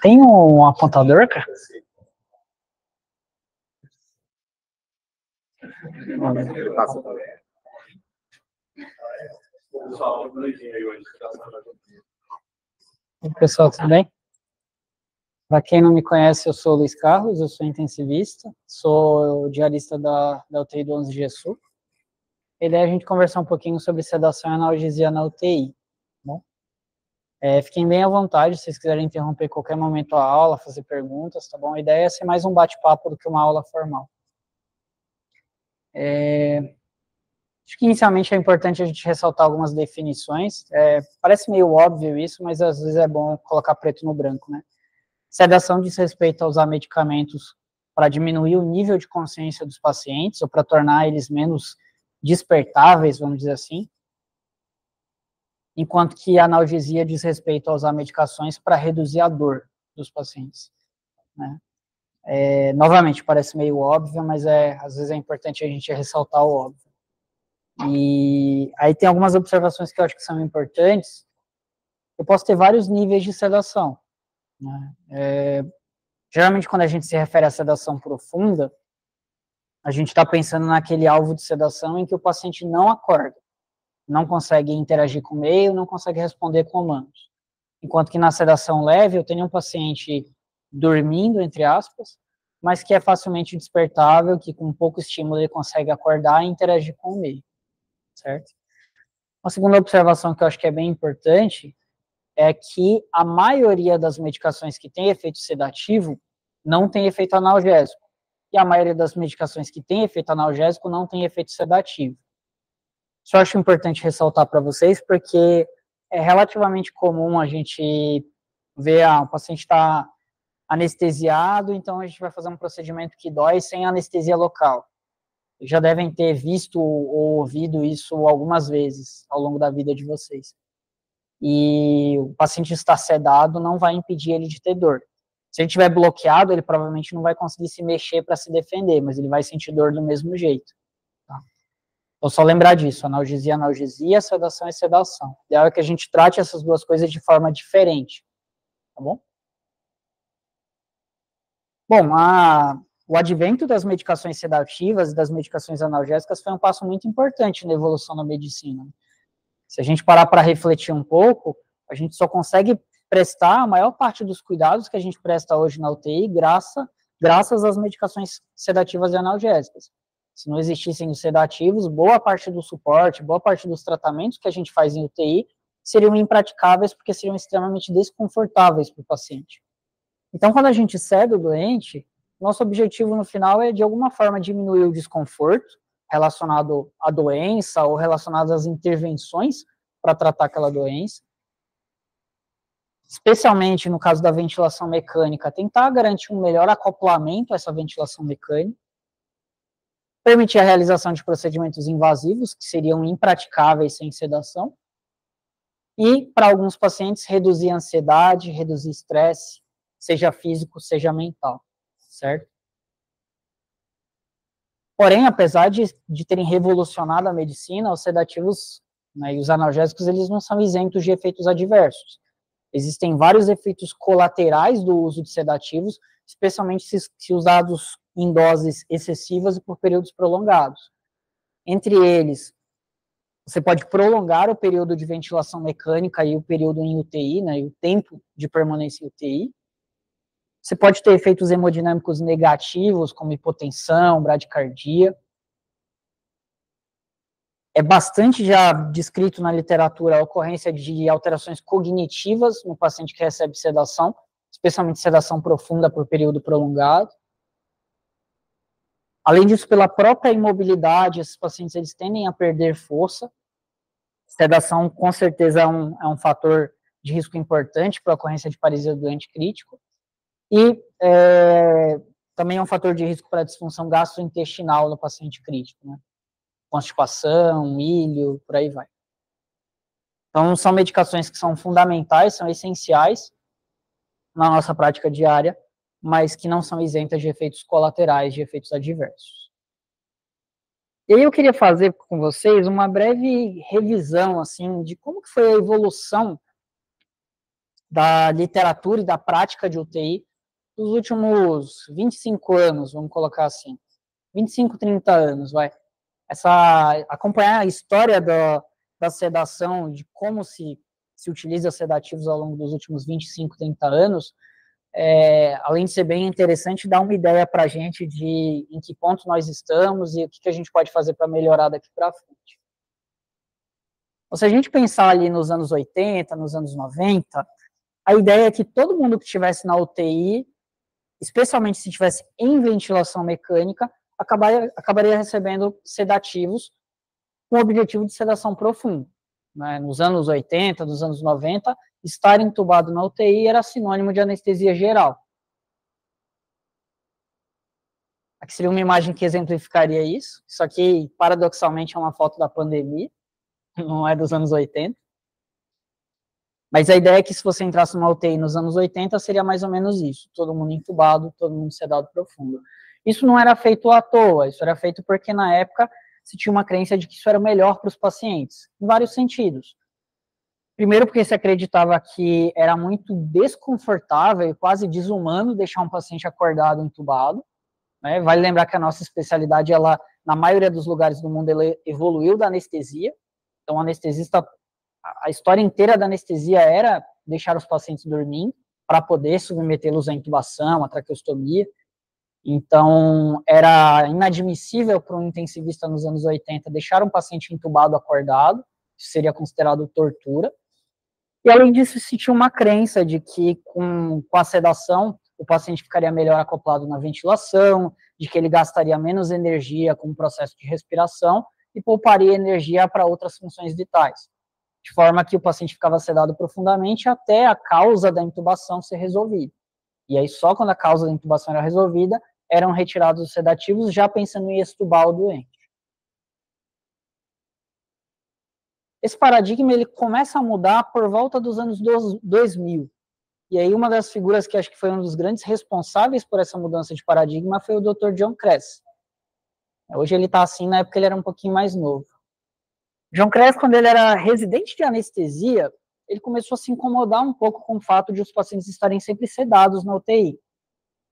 Tem um apontador, cara? Oi, pessoal, tudo bem? Para quem não me conhece, eu sou o Luiz Carlos, eu sou intensivista, sou diarista da UTI do 11 de Sul. A ideia é a gente conversar um pouquinho sobre sedação e analgesia na UTI. Bom? Fiquem bem à vontade, se vocês quiserem interromper em qualquer momento a aula, fazer perguntas, tá bom? A ideia é ser mais um bate-papo do que uma aula formal. Acho que inicialmente é importante a gente ressaltar algumas definições. Parece meio óbvio isso, mas às vezes é bom colocar preto no branco, né? Sedação diz respeito a usar medicamentos para diminuir o nível de consciência dos pacientes, ou para tornar eles menos despertáveis, vamos dizer assim, enquanto que a analgesia diz respeito a usar medicações para reduzir a dor dos pacientes, né? Novamente, parece meio óbvio, mas às vezes é importante a gente ressaltar o óbvio. E aí tem algumas observações que eu acho que são importantes. Eu posso ter vários níveis de sedação, né? Geralmente, quando a gente se refere à sedação profunda, a gente está pensando naquele alvo de sedação em que o paciente não acorda, não consegue interagir com o meio, não consegue responder comandos. Enquanto que na sedação leve, eu tenho um paciente dormindo, entre aspas, mas que é facilmente despertável, que com pouco estímulo ele consegue acordar e interagir com o meio, certo? Uma segunda observação que eu acho que é bem importante é que a maioria das medicações que tem efeito sedativo não tem efeito analgésico. E a maioria das medicações que tem efeito analgésico não tem efeito sedativo. Isso eu acho importante ressaltar para vocês, porque é relativamente comum a gente ver, o paciente está anestesiado, então a gente vai fazer um procedimento que dói sem anestesia local. Já devem ter visto ou ouvido isso algumas vezes ao longo da vida de vocês. E o paciente estar sedado não vai impedir ele de ter dor. Se ele estiver bloqueado, ele provavelmente não vai conseguir se mexer para se defender, mas ele vai sentir dor do mesmo jeito. Tá? Então, só lembrar disso, analgesia, sedação é sedação. O ideal é que a gente trate essas duas coisas de forma diferente, tá bom? Bom, o advento das medicações sedativas e das medicações analgésicas foi um passo muito importante na evolução da medicina. Se a gente parar para refletir um pouco, a gente só consegue prestar a maior parte dos cuidados que a gente presta hoje na UTI graças às medicações sedativas e analgésicas. Se não existissem os sedativos, boa parte do suporte, boa parte dos tratamentos que a gente faz em UTI seriam impraticáveis porque seriam extremamente desconfortáveis para o paciente. Então, quando a gente ceda o doente, nosso objetivo no final é, de alguma forma, diminuir o desconforto relacionado à doença ou relacionado às intervenções para tratar aquela doença. Especialmente no caso da ventilação mecânica, tentar garantir um melhor acoplamento a essa ventilação mecânica. Permitir a realização de procedimentos invasivos, que seriam impraticáveis sem sedação. E, para alguns pacientes, reduzir a ansiedade, reduzir estresse, seja físico, seja mental, certo? Porém, apesar de terem revolucionado a medicina, os sedativos, né, e os analgésicos, eles não são isentos de efeitos adversos. Existem vários efeitos colaterais do uso de sedativos, especialmente se usados em doses excessivas e por períodos prolongados. Entre eles, você pode prolongar o período de ventilação mecânica e o período em UTI, né, e o tempo de permanência em UTI. Você pode ter efeitos hemodinâmicos negativos, como hipotensão, bradicardia. É bastante já descrito na literatura a ocorrência de alterações cognitivas no paciente que recebe sedação, especialmente sedação profunda por período prolongado. Além disso, pela própria imobilidade, esses pacientes eles tendem a perder força. Sedação, com certeza, é um fator de risco importante para a ocorrência de paralisia do doente crítico. E também é um fator de risco para a disfunção gastrointestinal no paciente crítico, né? Constipação, ilho, por aí vai. Então, são medicações que são fundamentais, são essenciais na nossa prática diária, mas que não são isentas de efeitos colaterais, de efeitos adversos. E aí eu queria fazer com vocês uma breve revisão, assim, de como que foi a evolução da literatura e da prática de UTI nos últimos 25 anos, vamos colocar assim, 25, 30 anos, vai. Acompanhar a história da sedação, de como se utiliza sedativos ao longo dos últimos 25, 30 anos, além de ser bem interessante, dá uma ideia para a gente de em que ponto nós estamos e o que a gente pode fazer para melhorar daqui para frente. Então, se a gente pensar ali nos anos 80, nos anos 90, a ideia é que todo mundo que estivesse na UTI, especialmente se estivesse em ventilação mecânica, acabaria recebendo sedativos com o objetivo de sedação profunda. Né? Nos anos 80, nos anos 90, estar entubado na UTI era sinônimo de anestesia geral. Aqui seria uma imagem que exemplificaria isso. Isso aqui, paradoxalmente, é uma foto da pandemia, não é dos anos 80. Mas a ideia é que se você entrasse numa UTI nos anos 80, seria mais ou menos isso. Todo mundo entubado, todo mundo sedado profundo. Isso não era feito à toa, isso era feito porque, na época, se tinha uma crença de que isso era melhor para os pacientes, em vários sentidos. Primeiro, porque se acreditava que era muito desconfortável e quase desumano deixar um paciente acordado entubado. Né? Vale lembrar que a nossa especialidade, ela, na maioria dos lugares do mundo, ela evoluiu da anestesia. Então, o anestesista, a história inteira da anestesia era deixar os pacientes dormindo para poder submetê-los à intubação, à traqueostomia. Então, era inadmissível para um intensivista nos anos 80 deixar um paciente entubado acordado, isso seria considerado tortura. E, além disso, se tinha uma crença de que, com a sedação, o paciente ficaria melhor acoplado na ventilação, de que ele gastaria menos energia com o processo de respiração e pouparia energia para outras funções vitais. De forma que o paciente ficava sedado profundamente até a causa da intubação ser resolvida. E aí, só quando a causa da intubação era resolvida, eram retirados os sedativos, já pensando em extubar o doente. Esse paradigma, ele começa a mudar por volta dos anos 2000. E aí, uma das figuras que acho que foi um dos grandes responsáveis por essa mudança de paradigma foi o Dr. John Kress. Hoje ele está assim, na época ele era um pouquinho mais novo. John Kress, quando ele era residente de anestesia, ele começou a se incomodar um pouco com o fato de os pacientes estarem sempre sedados na UTI.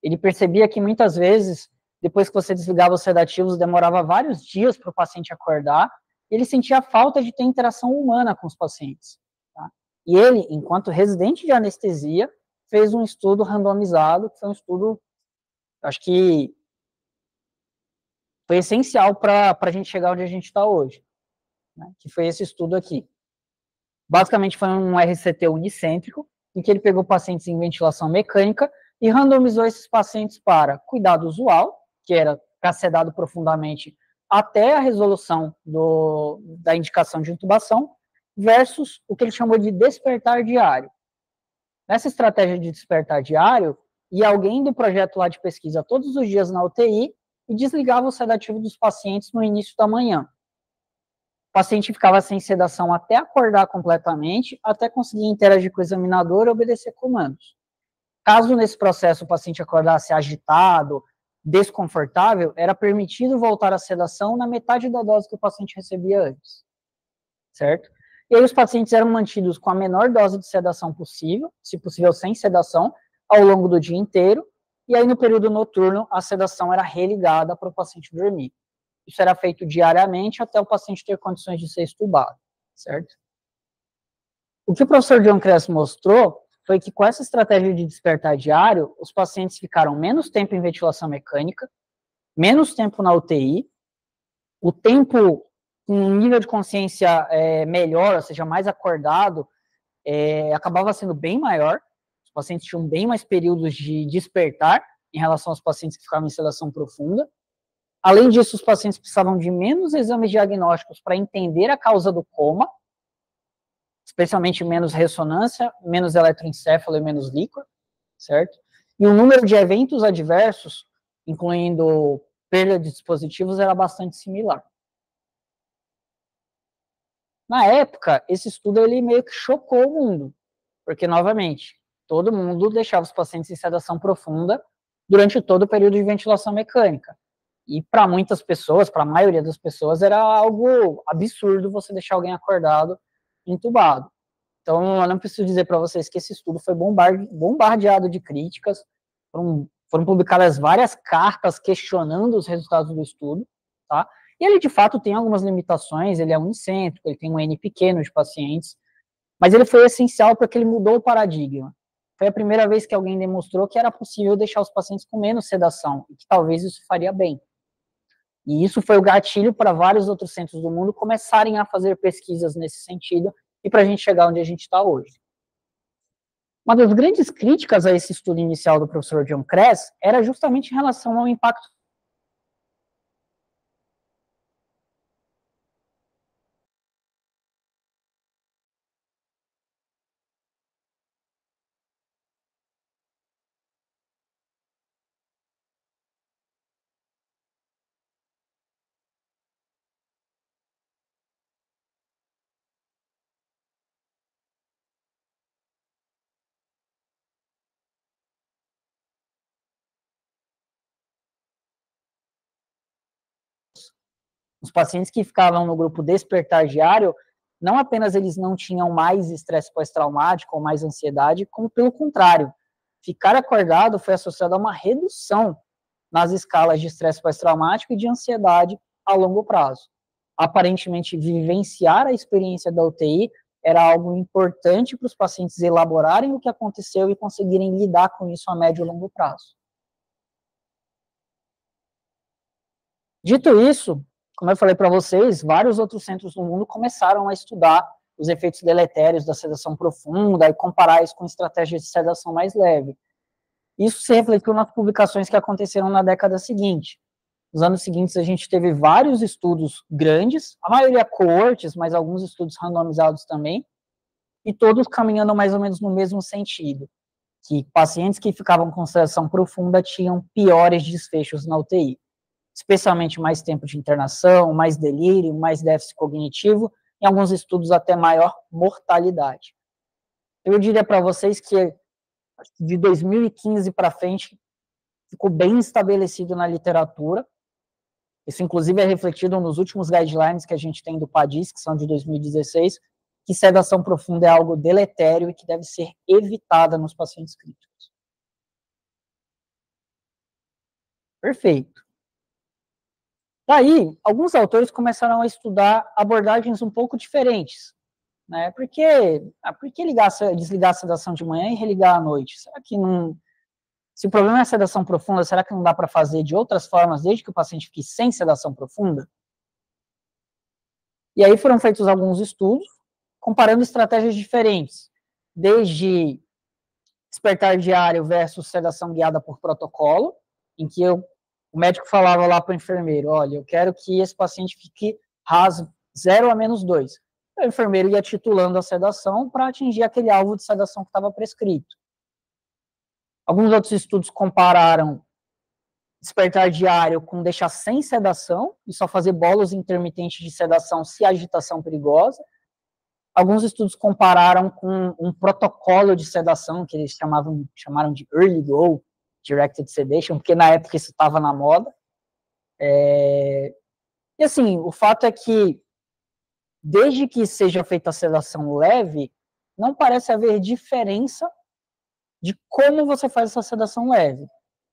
Ele percebia que muitas vezes, depois que você desligava os sedativos, demorava vários dias para o paciente acordar, e ele sentia falta de ter interação humana com os pacientes. Tá? E ele, enquanto residente de anestesia, fez um estudo randomizado, que foi um estudo, acho que foi essencial para a gente chegar onde a gente está hoje, né? Que foi esse estudo aqui. Basicamente foi um RCT unicêntrico, em que ele pegou pacientes em ventilação mecânica e randomizou esses pacientes para cuidado usual, que era ficar sedado profundamente até a resolução da indicação de intubação, versus o que ele chamou de despertar diário. Nessa estratégia de despertar diário, ia alguém do projeto lá de pesquisa todos os dias na UTI e desligava o sedativo dos pacientes no início da manhã. O paciente ficava sem sedação até acordar completamente, até conseguir interagir com o examinador e obedecer comandos. Caso nesse processo o paciente acordasse agitado, desconfortável, era permitido voltar à sedação na metade da dose que o paciente recebia antes, certo? E aí os pacientes eram mantidos com a menor dose de sedação possível, se possível sem sedação, ao longo do dia inteiro, e aí no período noturno a sedação era religada para o paciente dormir. Isso era feito diariamente até o paciente ter condições de ser extubado, certo? O que o professor John Kress mostrou foi que com essa estratégia de despertar diário, os pacientes ficaram menos tempo em ventilação mecânica, menos tempo na UTI, o tempo com um nível de consciência melhor, ou seja, mais acordado, acabava sendo bem maior, os pacientes tinham bem mais períodos de despertar em relação aos pacientes que ficavam em sedação profunda. Além disso, os pacientes precisavam de menos exames diagnósticos para entender a causa do coma, especialmente menos ressonância, menos eletroencefalo e menos líquor, certo? E o número de eventos adversos, incluindo perda de dispositivos, era bastante similar. Na época, esse estudo ele meio que chocou o mundo, porque, novamente, todo mundo deixava os pacientes em sedação profunda durante todo o período de ventilação mecânica. E para muitas pessoas, para a maioria das pessoas, era algo absurdo você deixar alguém acordado, entubado. Então, eu não preciso dizer para vocês que esse estudo foi bombardeado de críticas, foram publicadas várias cartas questionando os resultados do estudo, tá? E ele, de fato, tem algumas limitações, ele é unicêntrico, ele tem um N pequeno de pacientes, mas ele foi essencial porque ele mudou o paradigma. Foi a primeira vez que alguém demonstrou que era possível deixar os pacientes com menos sedação, e que talvez isso faria bem. E isso foi o gatilho para vários outros centros do mundo começarem a fazer pesquisas nesse sentido, e para a gente chegar onde a gente está hoje. Uma das grandes críticas a esse estudo inicial do professor John Kress era justamente em relação ao impacto os pacientes que ficavam no grupo despertar diário, não apenas eles não tinham mais estresse pós-traumático ou mais ansiedade, como pelo contrário, ficar acordado foi associado a uma redução nas escalas de estresse pós-traumático e de ansiedade a longo prazo. Aparentemente, vivenciar a experiência da UTI era algo importante para os pacientes elaborarem o que aconteceu e conseguirem lidar com isso a médio e longo prazo. Dito isso, como eu falei para vocês, vários outros centros do mundo começaram a estudar os efeitos deletérios da sedação profunda e comparar isso com estratégias de sedação mais leve. Isso se refletiu nas publicações que aconteceram na década seguinte. Nos anos seguintes, a gente teve vários estudos grandes, a maioria coortes, mas alguns estudos randomizados também, e todos caminhando mais ou menos no mesmo sentido, que pacientes que ficavam com sedação profunda tinham piores desfechos na UTI, especialmente mais tempo de internação, mais delírio, mais déficit cognitivo, em alguns estudos até maior mortalidade. Eu diria para vocês que de 2015 para frente ficou bem estabelecido na literatura, isso inclusive é refletido nos últimos guidelines que a gente tem do PADIS, que são de 2016, que sedação profunda é algo deletério e que deve ser evitada nos pacientes críticos. Perfeito. Daí, alguns autores começaram a estudar abordagens um pouco diferentes, né? Por que desligar a sedação de manhã e religar à noite? Será que não... Se o problema é a sedação profunda, será que não dá para fazer de outras formas, desde que o paciente fique sem sedação profunda? E aí foram feitos alguns estudos, comparando estratégias diferentes, desde despertar diário versus sedação guiada por protocolo, em que o médico falava lá para o enfermeiro, olha, eu quero que esse paciente fique raso 0 a -2. O enfermeiro ia titulando a sedação para atingir aquele alvo de sedação que estava prescrito. Alguns outros estudos compararam despertar diário com deixar sem sedação e só fazer bolos intermitentes de sedação se a agitação perigosa. Alguns estudos compararam com um protocolo de sedação que eles chamaram de Early Go, Directed Sedation, porque na época isso estava na moda. E assim, o fato é que, desde que seja feita a sedação leve, não parece haver diferença de como você faz essa sedação leve.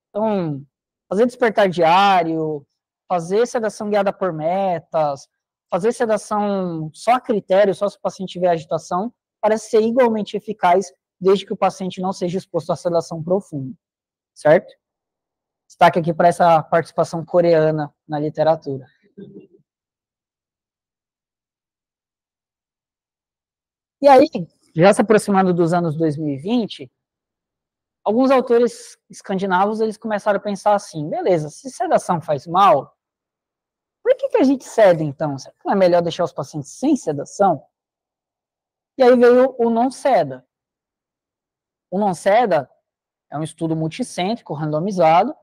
Então, fazer despertar diário, fazer sedação guiada por metas, fazer sedação só a critério, só se o paciente tiver agitação, parece ser igualmente eficaz, desde que o paciente não seja exposto à sedação profunda, certo? Destaque aqui para essa participação coreana na literatura. E aí, já se aproximando dos anos 2020, alguns autores escandinavos, eles começaram a pensar assim, beleza, se sedação faz mal, por que a gente ceda, então? Será que não é melhor deixar os pacientes sem sedação? E aí veio o non-SEDA. O non-SEDA é um estudo multicêntrico, randomizado,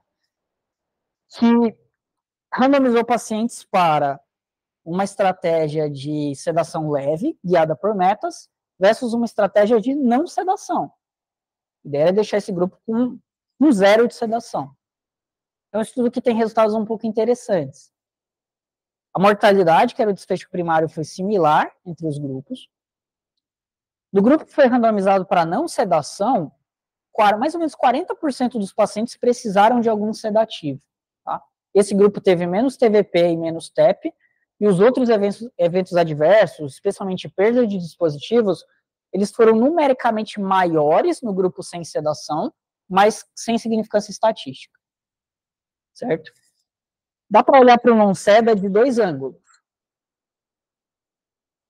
que randomizou pacientes para uma estratégia de sedação leve, guiada por metas, versus uma estratégia de não sedação. A ideia é deixar esse grupo com 0 de sedação. É um estudo que tem resultados um pouco interessantes. A mortalidade, que era o desfecho primário, foi similar entre os grupos. Do grupo que foi randomizado para não sedação, mais ou menos 40% dos pacientes precisaram de algum sedativo. Tá? Esse grupo teve menos TVP e menos TEP, e os outros eventos adversos, especialmente perda de dispositivos, eles foram numericamente maiores no grupo sem sedação, mas sem significância estatística. Certo? Dá para olhar para o non-SEDA de dois ângulos.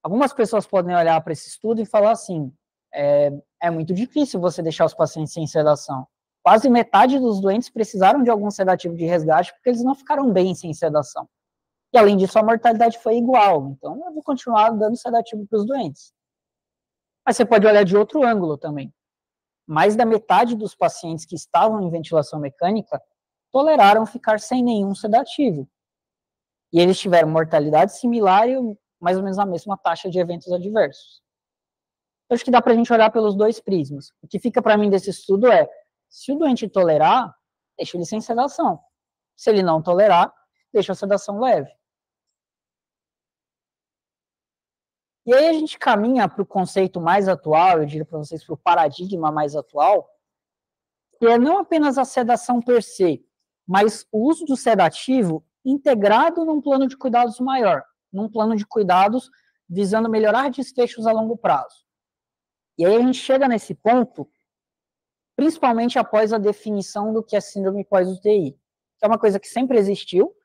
Algumas pessoas podem olhar para esse estudo e falar assim, é muito difícil você deixar os pacientes sem sedação. Quase metade dos doentes precisaram de algum sedativo de resgate porque eles não ficaram bem sem sedação. E, além disso, a mortalidade foi igual. Então, eu vou continuar dando sedativo para os doentes. Mas você pode olhar de outro ângulo também. Mais da metade dos pacientes que estavam em ventilação mecânica toleraram ficar sem nenhum sedativo. E eles tiveram mortalidade similar e mais ou menos a mesma taxa de eventos adversos. Eu acho que dá para a gente olhar pelos dois prismas. O que fica para mim desse estudo é, se o doente tolerar, deixa ele sem sedação. Se ele não tolerar, deixa a sedação leve. E aí a gente caminha para o conceito mais atual, eu diria para vocês, para o paradigma mais atual, que é não apenas a sedação per se, mas o uso do sedativo integrado num plano de cuidados maior, num plano de cuidados visando melhorar desfechos a longo prazo. E aí a gente chega nesse ponto, principalmente após a definição do que é síndrome pós-UTI, que é uma coisa que sempre existiu,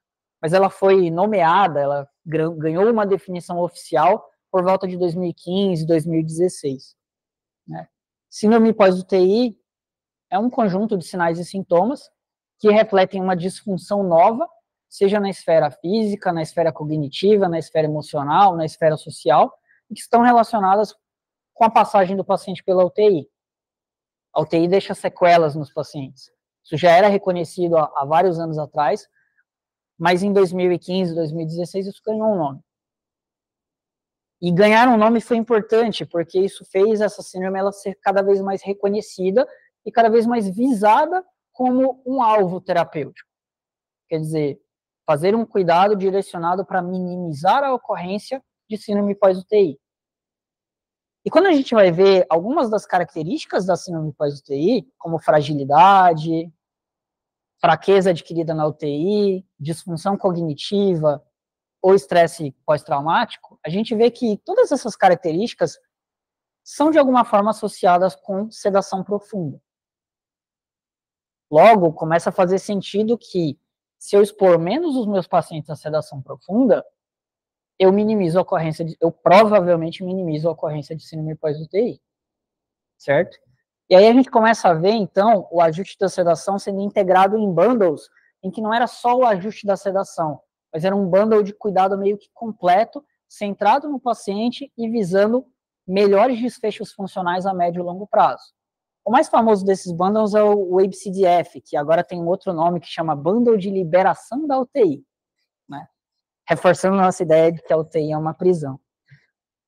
mas ela foi nomeada, ela ganhou uma definição oficial por volta de 2015, 2016. Né? Síndrome pós-UTI é um conjunto de sinais e sintomas que refletem uma disfunção nova, seja na esfera física, na esfera cognitiva, na esfera emocional, na esfera social, e que estão relacionadas com a passagem do paciente pela UTI. A UTI deixa sequelas nos pacientes. Isso já era reconhecido há vários anos atrás, mas em 2015, 2016, isso ganhou um nome. E ganhar um nome foi importante, porque isso fez essa síndrome ela ser cada vez mais reconhecida e cada vez mais visada como um alvo terapêutico. Quer dizer, fazer um cuidado direcionado para minimizar a ocorrência de síndrome pós-UTI. E quando a gente vai ver algumas das características da síndrome pós-UTI, como fragilidade, fraqueza adquirida na UTI, disfunção cognitiva ou estresse pós-traumático, a gente vê que todas essas características são de alguma forma associadas com sedação profunda. Logo, começa a fazer sentido que se eu expor menos os meus pacientes à sedação profunda, eu minimizo a ocorrência eu provavelmente minimizo a ocorrência de síndrome pós-UTI, certo? E aí a gente começa a ver, então, o ajuste da sedação sendo integrado em bundles, em que não era só o ajuste da sedação, mas era um bundle de cuidado meio que completo, centrado no paciente e visando melhores desfechos funcionais a médio e longo prazo. O mais famoso desses bundles é o ABCDF, que agora tem um outro nome que chama Bundle de Liberação da UTI, né? Reforçando a nossa ideia de que a UTI é uma prisão.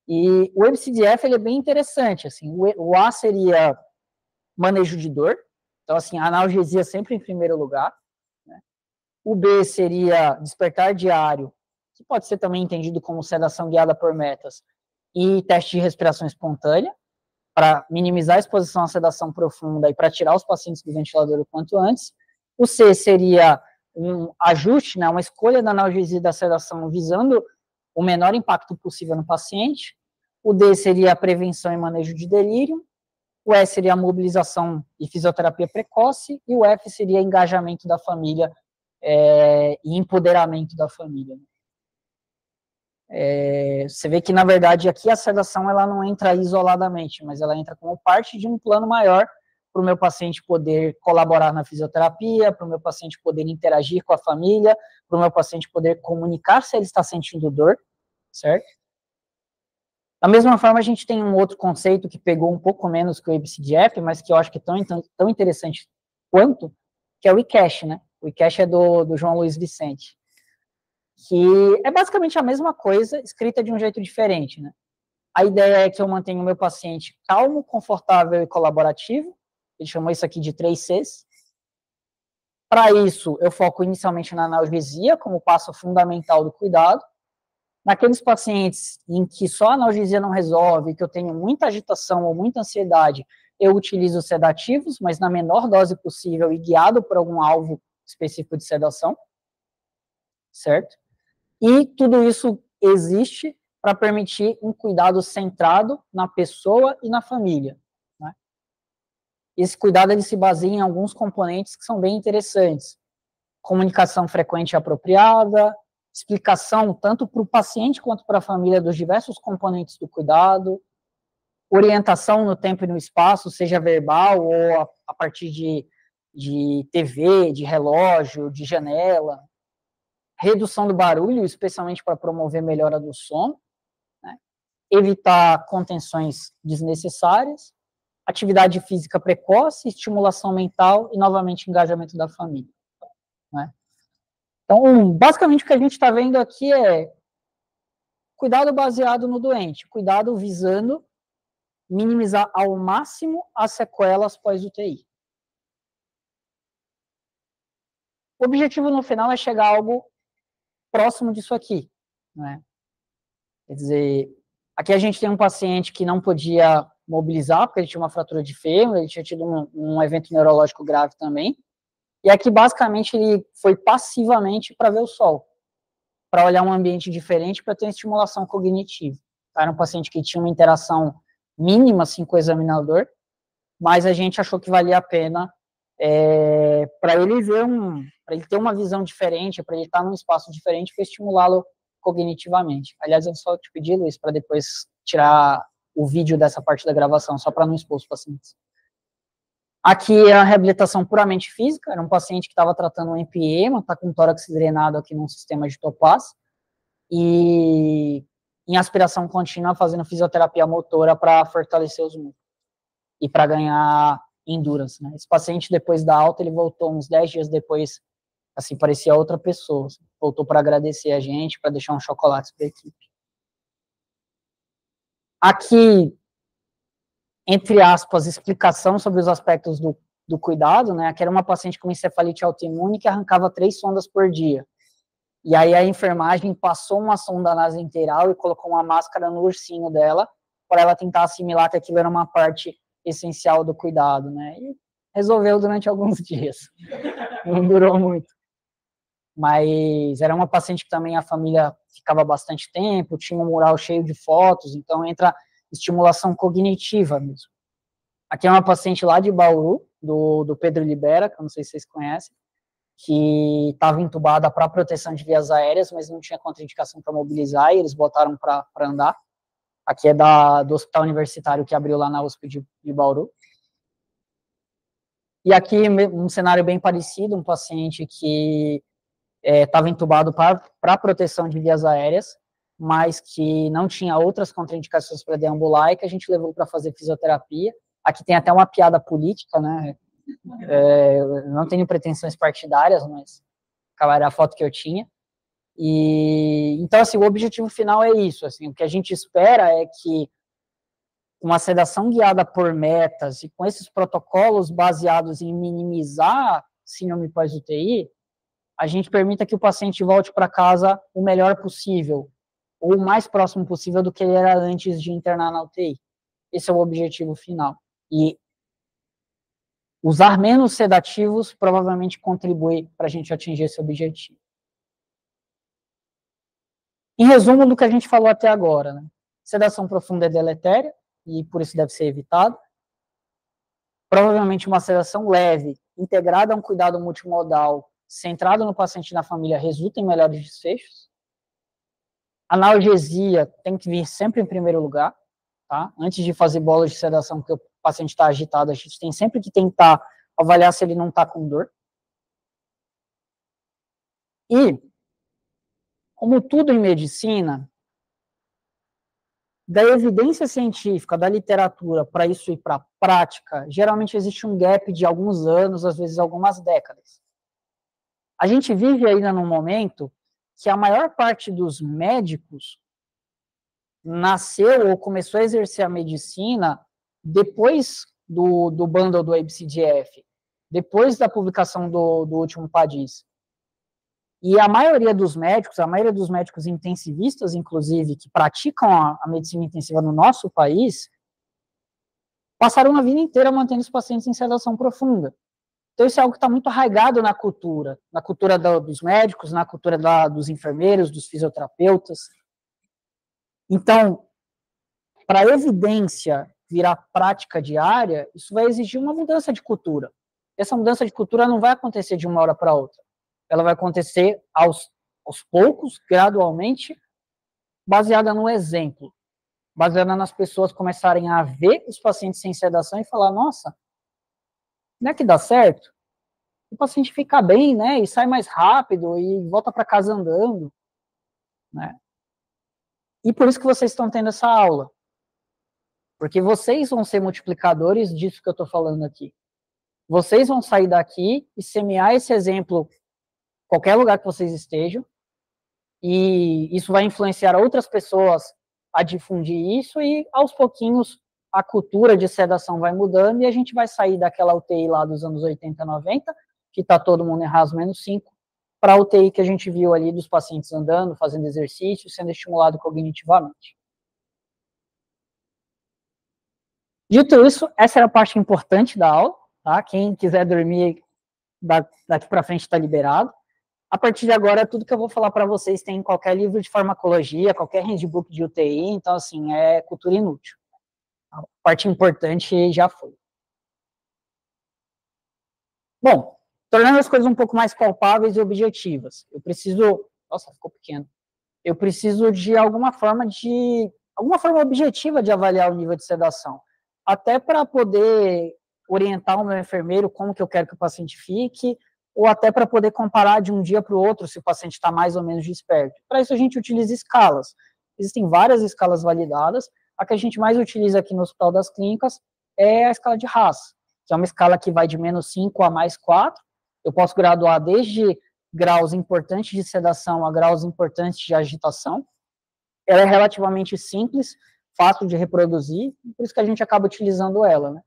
E o ABCDF ele é bem interessante, assim, o A seria manejo de dor, então assim, a analgesia sempre em primeiro lugar, né? O B seria despertar diário, que pode ser também entendido como sedação guiada por metas, e teste de respiração espontânea, para minimizar a exposição à sedação profunda e para tirar os pacientes do ventilador o quanto antes. O C seria um ajuste, né, uma escolha da analgesia e da sedação visando o menor impacto possível no paciente. O D seria a prevenção e manejo de delírio. O E seria a mobilização e fisioterapia precoce. E o F seria engajamento da família e empoderamento da família. Você vê que, na verdade, aqui a sedação ela não entra isoladamente, mas ela entra como parte de um plano maior para o meu paciente poder colaborar na fisioterapia, para o meu paciente poder interagir com a família, para o meu paciente poder comunicar se ele está sentindo dor, certo? Da mesma forma, a gente tem um outro conceito que pegou um pouco menos que o ABCDF, mas que eu acho que é tão interessante quanto, que é o ICASH, né? O ICASH é do João Luiz Vicente, que é basicamente a mesma coisa, escrita de um jeito diferente, né? A ideia é que eu mantenha o meu paciente calmo, confortável e colaborativo, ele chamou isso aqui de 3 Cs, Para isso, eu foco inicialmente na analgesia, como passo fundamental do cuidado. Naqueles pacientes em que só a analgesia não resolve, que eu tenho muita agitação ou muita ansiedade, eu utilizo sedativos, mas na menor dose possível e guiado por algum alvo específico de sedação, certo? E tudo isso existe para permitir um cuidado centrado na pessoa e na família, né? Esse cuidado, ele se baseia em alguns componentes que são bem interessantes. Comunicação frequente e apropriada, explicação tanto para o paciente quanto para a família dos diversos componentes do cuidado, orientação no tempo e no espaço, seja verbal ou a partir de TV, de relógio, de janela, redução do barulho, especialmente para promover melhora do sono, né? Evitar contenções desnecessárias, atividade física precoce, estimulação mental e, novamente, engajamento da família, né? Então, basicamente, o que a gente está vendo aqui é cuidado baseado no doente, cuidado visando minimizar ao máximo as sequelas pós-UTI. O objetivo no final é chegar a algo próximo disso aqui, né? Quer dizer, aqui a gente tem um paciente que não podia mobilizar, porque ele tinha uma fratura de fêmur, ele tinha tido um evento neurológico grave também, e aqui basicamente ele foi passivamente para ver o sol, para olhar um ambiente diferente, para ter estimulação cognitiva. Era um paciente que tinha uma interação mínima, assim, com o examinador, mas a gente achou que valia a pena para ele ver para ele ter uma visão diferente, para ele estar num espaço diferente, para estimulá-lo cognitivamente. Aliás, eu só te pedi, Luiz, para depois tirar o vídeo dessa parte da gravação, só para não expor os pacientes. Aqui é a reabilitação puramente física, era um paciente que estava tratando um empiema, está com tórax drenado aqui num sistema de Topaz, e em aspiração contínua fazendo fisioterapia motora para fortalecer os músculos e para ganhar endurance, né? Esse paciente, depois da alta, ele voltou uns 10 dias depois, assim, parecia outra pessoa, assim, voltou para agradecer a gente, para deixar um chocolate para a equipe. Aqui, entre aspas, explicação sobre os aspectos do cuidado, né? Aqui era uma paciente com encefalite autoimune que arrancava 3 sondas por dia. E aí a enfermagem passou uma sonda nasointeral e colocou uma máscara no ursinho dela, para ela tentar assimilar que aquilo era uma parte essencial do cuidado, né? E resolveu durante alguns dias. Não durou muito. Mas era uma paciente que também a família ficava bastante tempo, tinha um mural cheio de fotos, então entra estimulação cognitiva mesmo. Aqui é uma paciente lá de Bauru, do Pedro Libera, que eu não sei se vocês conhecem, que estava entubada para proteção de vias aéreas, mas não tinha contraindicação para mobilizar, e eles botaram para andar. Aqui é do hospital universitário que abriu lá na USP de Bauru. E aqui um cenário bem parecido, um paciente que estava entubado para proteção de vias aéreas, mas que não tinha outras contraindicações para deambular e que a gente levou para fazer fisioterapia. Aqui tem até uma piada política, né? Eu não tenho pretensões partidárias, mas era a foto que eu tinha. E então, assim, o objetivo final é isso. Assim, o que a gente espera é que uma sedação guiada por metas e com esses protocolos baseados em minimizar síndrome pós-UTI, a gente permita que o paciente volte para casa o melhor possível, ou o mais próximo possível do que ele era antes de internar na UTI. Esse é o objetivo final. E usar menos sedativos provavelmente contribui para a gente atingir esse objetivo. Em resumo do que a gente falou até agora, né? Sedação profunda é deletéria, e por isso deve ser evitada. Provavelmente uma sedação leve, integrada a um cuidado multimodal, centrado no paciente e na família, resulta em melhores desfechos. Analgesia tem que vir sempre em primeiro lugar, tá? Antes de fazer bolas de sedação, porque o paciente está agitado, a gente tem sempre que tentar avaliar se ele não está com dor. E, como tudo em medicina, da evidência científica, da literatura, para isso ir para a prática, geralmente existe um gap de alguns anos, às vezes algumas décadas. A gente vive ainda num momento que a maior parte dos médicos nasceu ou começou a exercer a medicina depois do bundle do ABCDF. depois da publicação do último PADIS. E a maioria dos médicos intensivistas, inclusive, que praticam a medicina intensiva no nosso país, passaram a vida inteira mantendo os pacientes em sedação profunda. Então, isso é algo que está muito arraigado na cultura dos médicos, na cultura dos enfermeiros, dos fisioterapeutas. Então, para a evidência virar prática diária, isso vai exigir uma mudança de cultura. Essa mudança de cultura não vai acontecer de uma hora para outra. Ela vai acontecer aos poucos, gradualmente, baseada no exemplo, baseada nas pessoas começarem a ver os pacientes sem sedação e falar, nossa, não é que dá certo? O paciente fica bem, né, e sai mais rápido, e volta para casa andando, né? E por isso que vocês estão tendo essa aula. Porque vocês vão ser multiplicadores disso que eu estou falando aqui. Vocês vão sair daqui e semear esse exemplo em qualquer lugar que vocês estejam, e isso vai influenciar outras pessoas a difundir isso, e aos pouquinhos a cultura de sedação vai mudando, e a gente vai sair daquela UTI lá dos anos 80, 90, que está todo mundo em RAS menos 5, para a UTI que a gente viu ali dos pacientes andando, fazendo exercício, sendo estimulado cognitivamente. Dito isso, essa era a parte importante da aula, tá? Quem quiser dormir daqui para frente está liberado. A partir de agora, tudo que eu vou falar para vocês tem em qualquer livro de farmacologia, qualquer handbook de UTI, então, assim, é cultura inútil. A parte importante já foi. Bom, tornando as coisas um pouco mais palpáveis e objetivas, eu preciso... Nossa, ficou pequeno. Eu preciso de alguma forma objetiva de avaliar o nível de sedação, até para poder orientar o meu enfermeiro como que eu quero que o paciente fique, ou até para poder comparar de um dia para o outro se o paciente está mais ou menos desperto. Para isso a gente utiliza escalas. Existem várias escalas validadas. A que a gente mais utiliza aqui no Hospital das Clínicas é a escala de RAS, que é uma escala que vai de menos 5 a mais 4. Eu posso graduar desde graus importantes de sedação a graus importantes de agitação. Ela é relativamente simples, fácil de reproduzir, por isso que a gente acaba utilizando ela, né?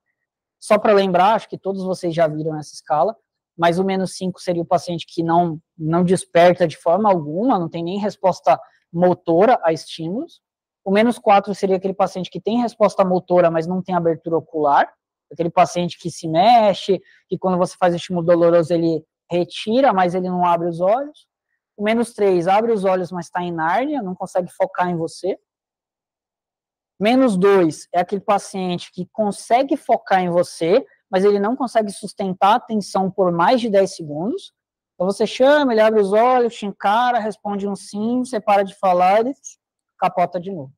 Só para lembrar, acho que todos vocês já viram essa escala, mas o menos 5 seria o paciente que não desperta de forma alguma, não tem nem resposta motora a estímulos. O menos 4 seria aquele paciente que tem resposta motora, mas não tem abertura ocular, aquele paciente que se mexe, que quando você faz estímulo doloroso ele retira, mas ele não abre os olhos. O menos 3 abre os olhos, mas está em Nárnia, não consegue focar em você. Menos 2 é aquele paciente que consegue focar em você, mas ele não consegue sustentar a atenção por mais de 10 segundos. Então você chama, ele abre os olhos, te encara, responde um sim, você para de falar, ele capota de novo.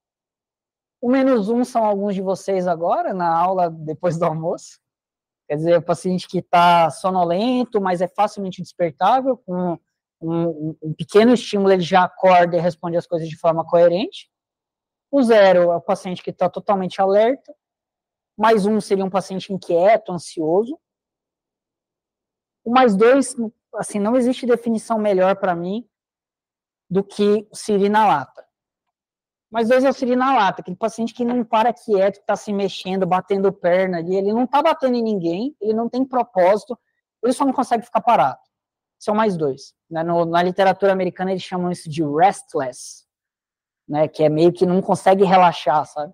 O menos 1 são alguns de vocês agora, na aula depois do almoço. Quer dizer, o paciente que está sonolento, mas é facilmente despertável, com um pequeno estímulo ele já acorda e responde as coisas de forma coerente. O 0 é o paciente que está totalmente alerta. Mais 1 seria um paciente inquieto, ansioso. O mais 2, assim, não existe definição melhor para mim do que o Siri na lata. Mais 2 é o Siri na lata, aquele paciente que não para quieto, que está se mexendo, batendo perna ali, ele não está batendo em ninguém, ele não tem propósito, ele só não consegue ficar parado. Esse é o mais 2. Né? Na literatura americana eles chamam isso de restless, né? Que é meio que não consegue relaxar, sabe?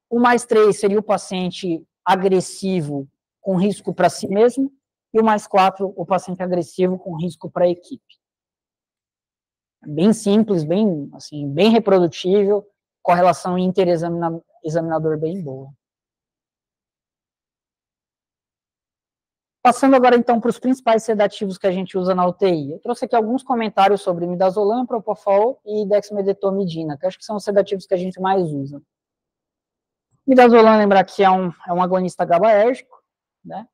O mais 3 seria o paciente agressivo com risco para si mesmo, e o mais 4, o paciente agressivo com risco para a equipe. Bem simples, bem, assim, bem reprodutível, correlação inter-examinador bem boa. Passando agora, então, para os principais sedativos que a gente usa na UTI. Eu trouxe aqui alguns comentários sobre midazolam, propofol e dexmedetomidina, que acho que são os sedativos que a gente mais usa. Midazolam, lembrar que é um agonista GABAérgico, né?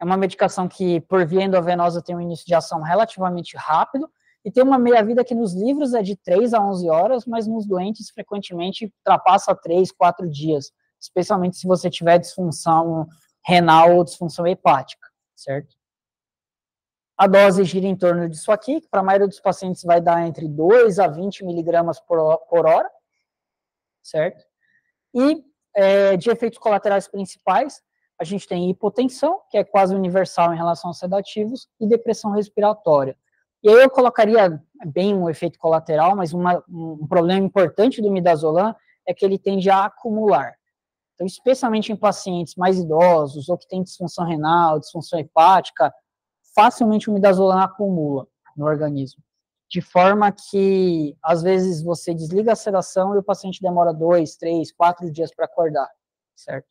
É uma medicação que, por via endovenosa, tem um início de ação relativamente rápido, e tem uma meia-vida que nos livros é de 3 a 11 horas, mas nos doentes, frequentemente, ultrapassa 3, 4 dias, especialmente se você tiver disfunção renal ou disfunção hepática, certo? A dose gira em torno disso aqui, que para a maioria dos pacientes vai dar entre 2 a 20 miligramas por hora, certo? E de efeitos colaterais principais, a gente tem hipotensão, que é quase universal em relação aos sedativos, e depressão respiratória. E aí eu colocaria bem um efeito colateral, mas um problema importante do midazolam é que ele tende a acumular. Então, especialmente em pacientes mais idosos, ou que têm disfunção renal, disfunção hepática, facilmente o midazolam acumula no organismo. De forma que, às vezes, você desliga a sedação e o paciente demora 2, 3, 4 dias para acordar, certo?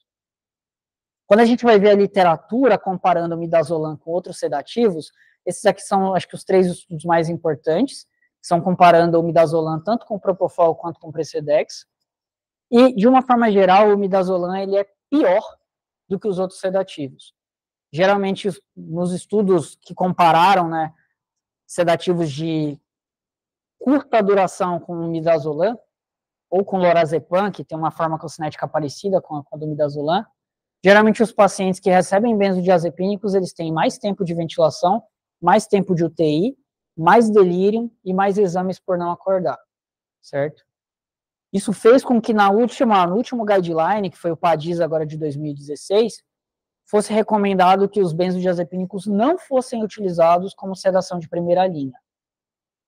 Quando a gente vai ver a literatura comparando o midazolam com outros sedativos, esses aqui são, acho que, os 3 estudos mais importantes, que são comparando o midazolam tanto com o propofol quanto com o Precedex. E, de uma forma geral, o midazolam ele é pior do que os outros sedativos. Geralmente, nos estudos que compararam, né, sedativos de curta duração com o midazolam, ou com lorazepam, que tem uma farmacocinética parecida com a do midazolam, geralmente os pacientes que recebem benzodiazepínicos, eles têm mais tempo de ventilação, mais tempo de UTI, mais delírio e mais exames por não acordar, certo? Isso fez com que no último guideline, que foi o PADIS agora de 2016, fosse recomendado que os benzodiazepínicos não fossem utilizados como sedação de primeira linha,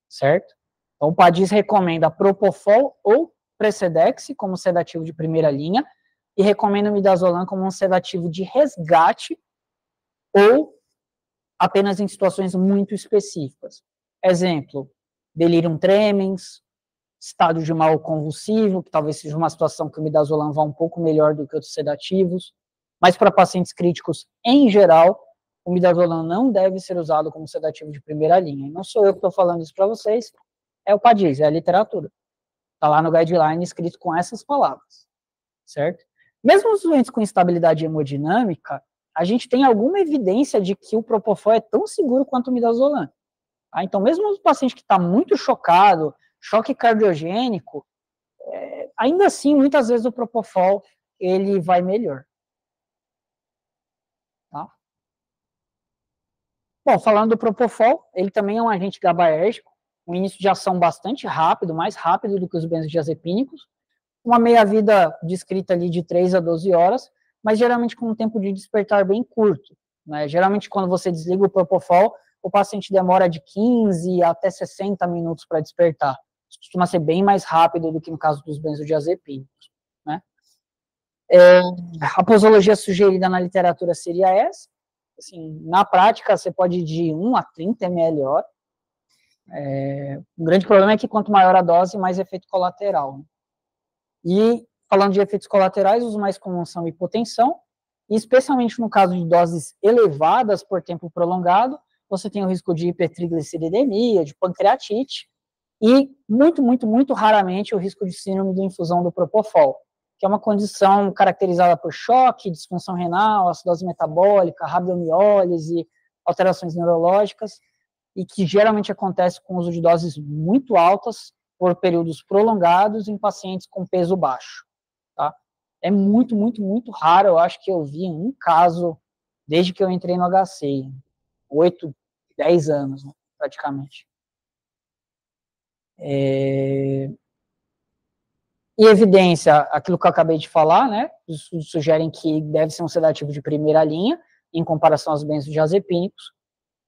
certo? Então o PADIS recomenda propofol ou Precedex como sedativo de primeira linha e recomenda o midazolam como um sedativo de resgate ou apenas em situações muito específicas. Exemplo, delirium tremens, estado de mal convulsivo, que talvez seja uma situação que o midazolam vá um pouco melhor do que outros sedativos, mas para pacientes críticos em geral, o midazolam não deve ser usado como sedativo de primeira linha. E não sou eu que estou falando isso para vocês, é o PADIS, é a literatura. Está lá no guideline escrito com essas palavras, certo? Mesmo os doentes com instabilidade hemodinâmica, a gente tem alguma evidência de que o propofol é tão seguro quanto o midazolam. Tá? Então, mesmo o paciente que está muito chocado, choque cardiogênico, ainda assim, muitas vezes o propofol, ele vai melhor. Tá? Bom, falando do propofol, ele também é um agente GABAérgico, um início de ação bastante rápido, mais rápido do que os benzodiazepínicos, uma meia-vida descrita ali de 3 a 12 horas, mas geralmente com um tempo de despertar bem curto. Né? Geralmente, quando você desliga o propofol, o paciente demora de 15 até 60 minutos para despertar. Isso costuma ser bem mais rápido do que no caso dos benzodiazepínicos. Né? A posologia sugerida na literatura seria essa. Assim, na prática, você pode ir de 1 a 30 ml hora. O grande problema é que quanto maior a dose, mais efeito colateral. Né? E, falando de efeitos colaterais, os mais comuns são hipotensão, e especialmente no caso de doses elevadas por tempo prolongado, você tem o risco de hipertrigliceridemia, de pancreatite, e muito, muito, muito raramente o risco de síndrome de infusão do propofol, que é uma condição caracterizada por choque, disfunção renal, acidose metabólica, rabdomiólise, alterações neurológicas, e que geralmente acontece com o uso de doses muito altas por períodos prolongados em pacientes com peso baixo. Tá? É muito, muito, muito raro, eu acho que eu vi um caso desde que eu entrei no HC, 8, 10 anos, né, praticamente. E evidência, aquilo que eu acabei de falar, né, os estudos sugerem que deve ser um sedativo de primeira linha, em comparação aos benzodiazepínicos.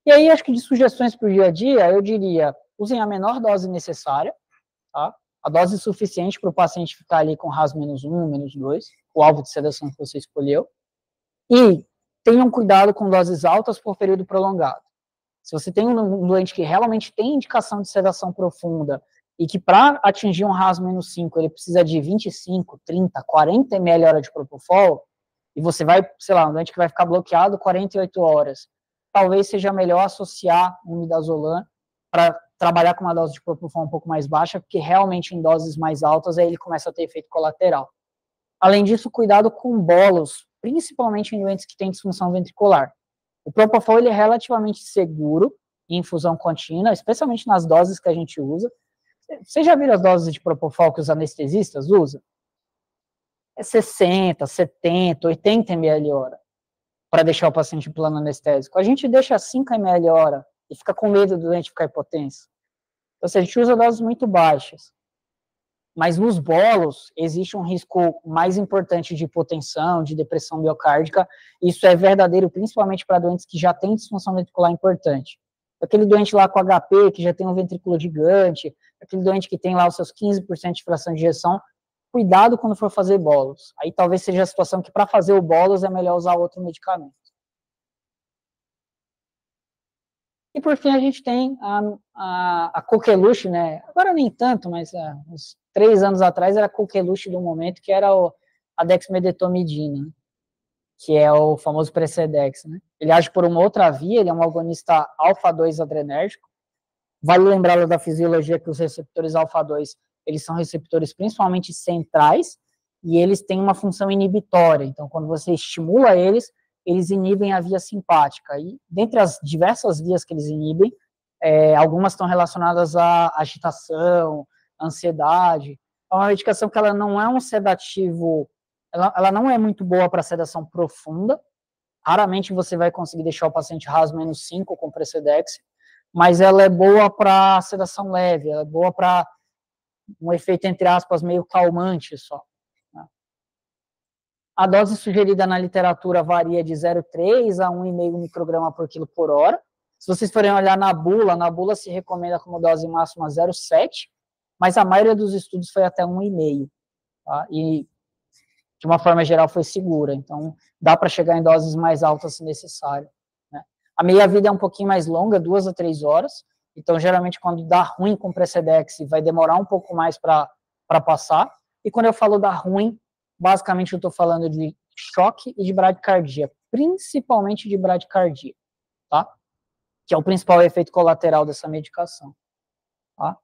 E aí, acho que de sugestões para o dia a dia, eu diria, usem a menor dose necessária, tá? A dose suficiente para o paciente ficar ali com RAS -1, -2, o alvo de sedação que você escolheu, e tenham cuidado com doses altas por período prolongado. Se você tem um doente que realmente tem indicação de sedação profunda e que para atingir um RAS -5 ele precisa de 25, 30, 40 ml hora de propofol, e você vai, sei lá, um doente que vai ficar bloqueado 48 horas, talvez seja melhor associar um midazolam para trabalhar com uma dose de propofol um pouco mais baixa, porque realmente em doses mais altas aí ele começa a ter efeito colateral. Além disso, cuidado com bolos, principalmente em doentes que têm disfunção ventricular. O propofol ele é relativamente seguro em infusão contínua, especialmente nas doses que a gente usa. Vocês já viram as doses de propofol que os anestesistas usam? É 60, 70, 80 ml hora para deixar o paciente em plano anestésico. A gente deixa 5 ml hora e fica com medo do doente ficar hipotenso. Então, a gente usa doses muito baixas. Mas nos bolos, existe um risco mais importante de hipotensão, de depressão miocárdica. Isso é verdadeiro, principalmente para doentes que já têm disfunção ventricular importante. Aquele doente lá com HP, que já tem um ventrículo gigante, aquele doente que tem lá os seus 15% de fração de ejeção, cuidado quando for fazer bolos. Aí talvez seja a situação que para fazer o bolos é melhor usar outro medicamento. E por fim a gente tem a coqueluche, né? Agora nem tanto, mas uns 3 anos atrás era a coqueluche do momento, que era a dexmedetomidina, né? Que é o famoso Precedex, né? Ele age por uma outra via, ele é um agonista alfa-2 adrenérgico. Vale lembrar da fisiologia que os receptores alfa-2, eles são receptores principalmente centrais, e eles têm uma função inibitória. Então, quando você estimula eles inibem a via simpática. E dentre as diversas vias que eles inibem, algumas estão relacionadas à agitação, ansiedade. É uma medicação que ela não é um sedativo, ela não é muito boa para sedação profunda. Raramente você vai conseguir deixar o paciente RAS menos 5 com Precedex, mas ela é boa para sedação leve, ela é boa para um efeito, entre aspas, meio calmante só. A dose sugerida na literatura varia de 0,3 a 1,5 micrograma por quilo por hora. Se vocês forem olhar na bula se recomenda como dose máxima 0,7, mas a maioria dos estudos foi até 1,5, tá? E, de uma forma geral, foi segura. Então, dá para chegar em doses mais altas se necessário, né? A meia-vida é um pouquinho mais longa, 2 a 3 horas. Então, geralmente, quando dá ruim com Precedex, vai demorar um pouco mais para passar. E quando eu falo dar ruim, basicamente eu estou falando de choque e de bradicardia, principalmente de bradicardia, tá? Que é o principal efeito colateral dessa medicação, tá?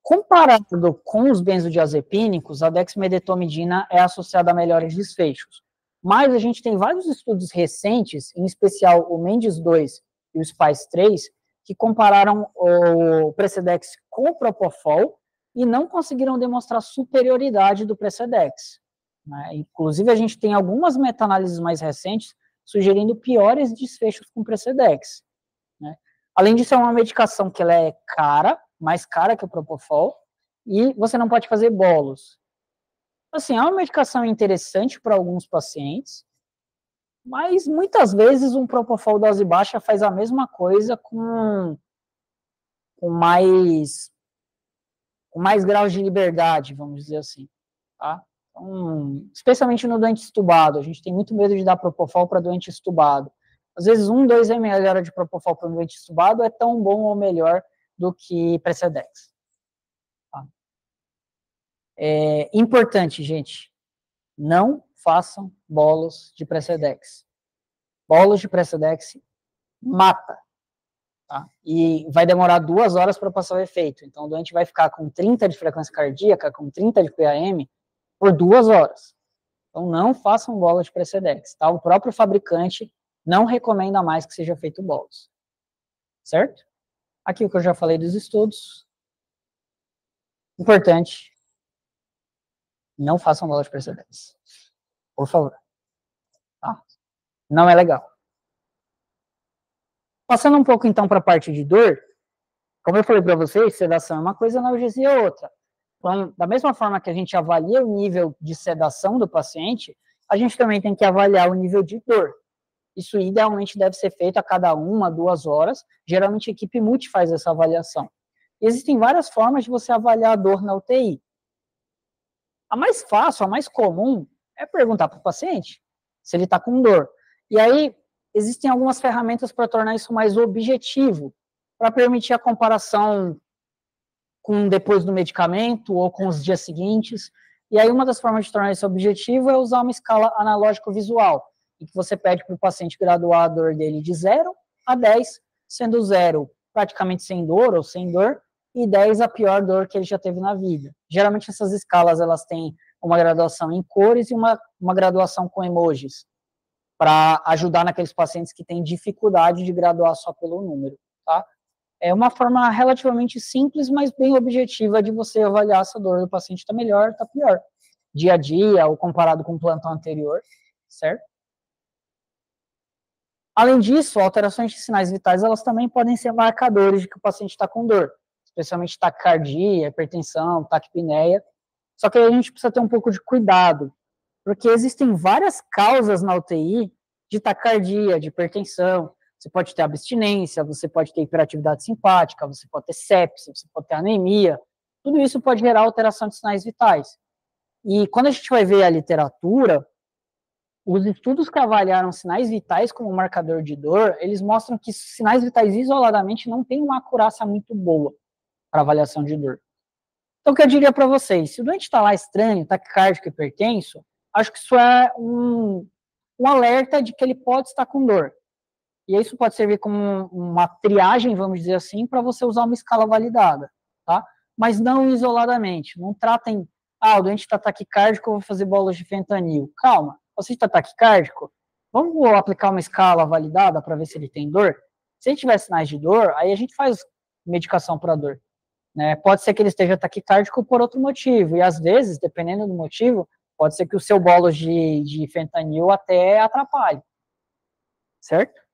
Comparado com os benzodiazepínicos, a dexmedetomidina é associada a melhores desfechos. Mas a gente tem vários estudos recentes, em especial o Mendes 2 e o SPICE 3, que compararam o Precedex com o Propofol e não conseguiram demonstrar superioridade do Precedex, né? Inclusive, a gente tem algumas meta-análises mais recentes sugerindo piores desfechos com Precedex, né? Além disso, é uma medicação que ela é cara, mais cara que o Propofol, e você não pode fazer bolos. Assim, é uma medicação interessante para alguns pacientes, mas muitas vezes um Propofol dose baixa faz a mesma coisa com mais graus de liberdade, vamos dizer assim, tá? Então, especialmente no doente extubado, a gente tem muito medo de dar Propofol para doente extubado. Às vezes, 2 ml de Propofol para um doente extubado é tão bom ou melhor do que Precedex. Tá? É importante, gente, não façam bolos de Precedex. Bolos de Precedex mata. Tá? E vai demorar 2 horas para passar o efeito. Então, o doente vai ficar com 30 de frequência cardíaca, com 30 de PAM, por 2 horas. Então, não façam bola de Precedex, tá? O próprio fabricante não recomenda mais que seja feito bolos. Certo? Aqui o que eu já falei dos estudos. Importante, não façam bola de Precedex. Por favor. Tá? Não é legal. Passando um pouco, então, para a parte de dor, como eu falei para vocês, sedação é uma coisa, analgesia é outra. Então, da mesma forma que a gente avalia o nível de sedação do paciente, a gente também tem que avaliar o nível de dor. Isso, idealmente, deve ser feito a cada 1 a 2 horas. Geralmente, a equipe multi faz essa avaliação. Existem várias formas de você avaliar a dor na UTI. A mais fácil, a mais comum, é perguntar para o paciente se ele está com dor. E aí, existem algumas ferramentas para tornar isso mais objetivo, para permitir a comparação com depois do medicamento ou com os dias seguintes. E aí, uma das formas de tornar isso objetivo é usar uma escala analógico-visual, em que você pede para o paciente graduar a dor dele de 0 a 10, sendo 0 praticamente sem dor ou sem dor, e 10 a pior dor que ele já teve na vida. Geralmente, essas escalas elas têm uma graduação em cores e uma graduação com emojis, para ajudar naqueles pacientes que têm dificuldade de graduar só pelo número, tá? É uma forma relativamente simples, mas bem objetiva de você avaliar se a dor do paciente está melhor, está pior, dia a dia, ou comparado com o plantão anterior, certo? Além disso, alterações de sinais vitais, elas também podem ser marcadores de que o paciente está com dor. especialmente taquicardia, hipertensão, taquipneia. Só que aí a gente precisa ter um pouco de cuidado, porque existem várias causas na UTI de taquicardia, de hipertensão. Você pode ter abstinência, você pode ter hiperatividade simpática, você pode ter sepse, você pode ter anemia. Tudo isso pode gerar alteração de sinais vitais. E quando a gente vai ver a literatura, os estudos que avaliaram sinais vitais como marcador de dor, eles mostram que sinais vitais isoladamente não têm uma acurácia muito boa para avaliação de dor. Então, o que eu diria para vocês, se o doente está lá estranho, taquicárdico, hipertenso, acho que isso é um alerta de que ele pode estar com dor. E isso pode servir como uma triagem, vamos dizer assim, para você usar uma escala validada, tá? Mas não isoladamente. Não tratem, o doente está taquicárdico, eu vou fazer bolas de fentanil. Calma, você está taquicárdico? Vamos aplicar uma escala validada para ver se ele tem dor? Se ele tiver sinais de dor, aí a gente faz medicação para dor. Né? Pode ser que ele esteja taquicárdico por outro motivo, e às vezes, dependendo do motivo, pode ser que o seu bolos de fentanil até atrapalhe. Certo?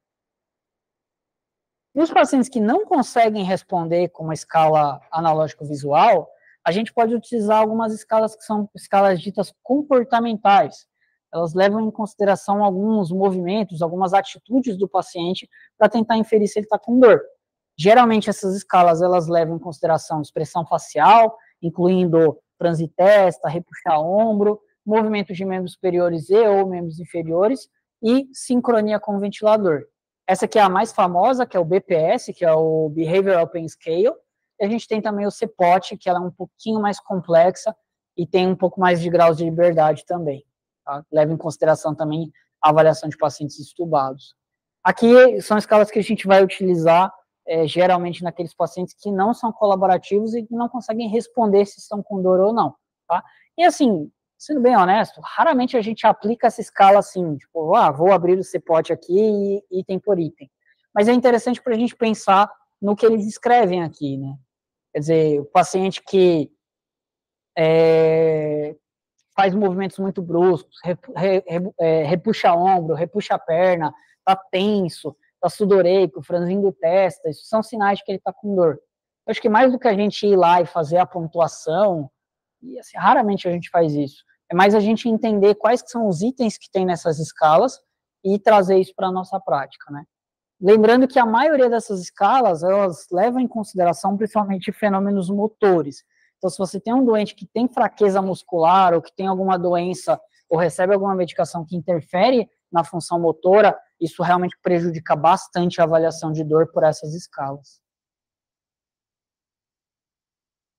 E os pacientes que não conseguem responder com uma escala analógico-visual, a gente pode utilizar algumas escalas que são escalas ditas comportamentais. Elas levam em consideração alguns movimentos, algumas atitudes do paciente para tentar inferir se ele está com dor. Geralmente essas escalas elas levam em consideração expressão facial, incluindo franzir testa, repuxar ombro, movimentos de membros superiores e ou membros inferiores e sincronia com o ventilador. Essa aqui é a mais famosa, que é o BPS, que é o Behavioral Pain Scale. E a gente tem também o CPOT, que ela é um pouquinho mais complexa e tem um pouco mais de graus de liberdade também. Tá? Leva em consideração também a avaliação de pacientes estubados. Aqui são escalas que a gente vai utilizar geralmente naqueles pacientes que não são colaborativos e que não conseguem responder se estão com dor ou não. Tá? E assim, sendo bem honesto, raramente a gente aplica essa escala assim, tipo, vou abrir o CPOT aqui e item por item. Mas é interessante para a gente pensar no que eles escrevem aqui, né? Quer dizer, o paciente que faz movimentos muito bruscos, repuxa ombro, repuxa a perna, tá tenso, tá sudoreico, franzindo testa, isso são sinais de que ele tá com dor. Eu acho que mais do que a gente ir lá e fazer a pontuação, e assim, raramente a gente faz isso, é mais a gente entender quais que são os itens que tem nessas escalas e trazer isso para a nossa prática, né? Lembrando que a maioria dessas escalas, elas levam em consideração principalmente fenômenos motores. Então, se você tem um doente que tem fraqueza muscular ou que tem alguma doença ou recebe alguma medicação que interfere na função motora, isso realmente prejudica bastante a avaliação de dor por essas escalas.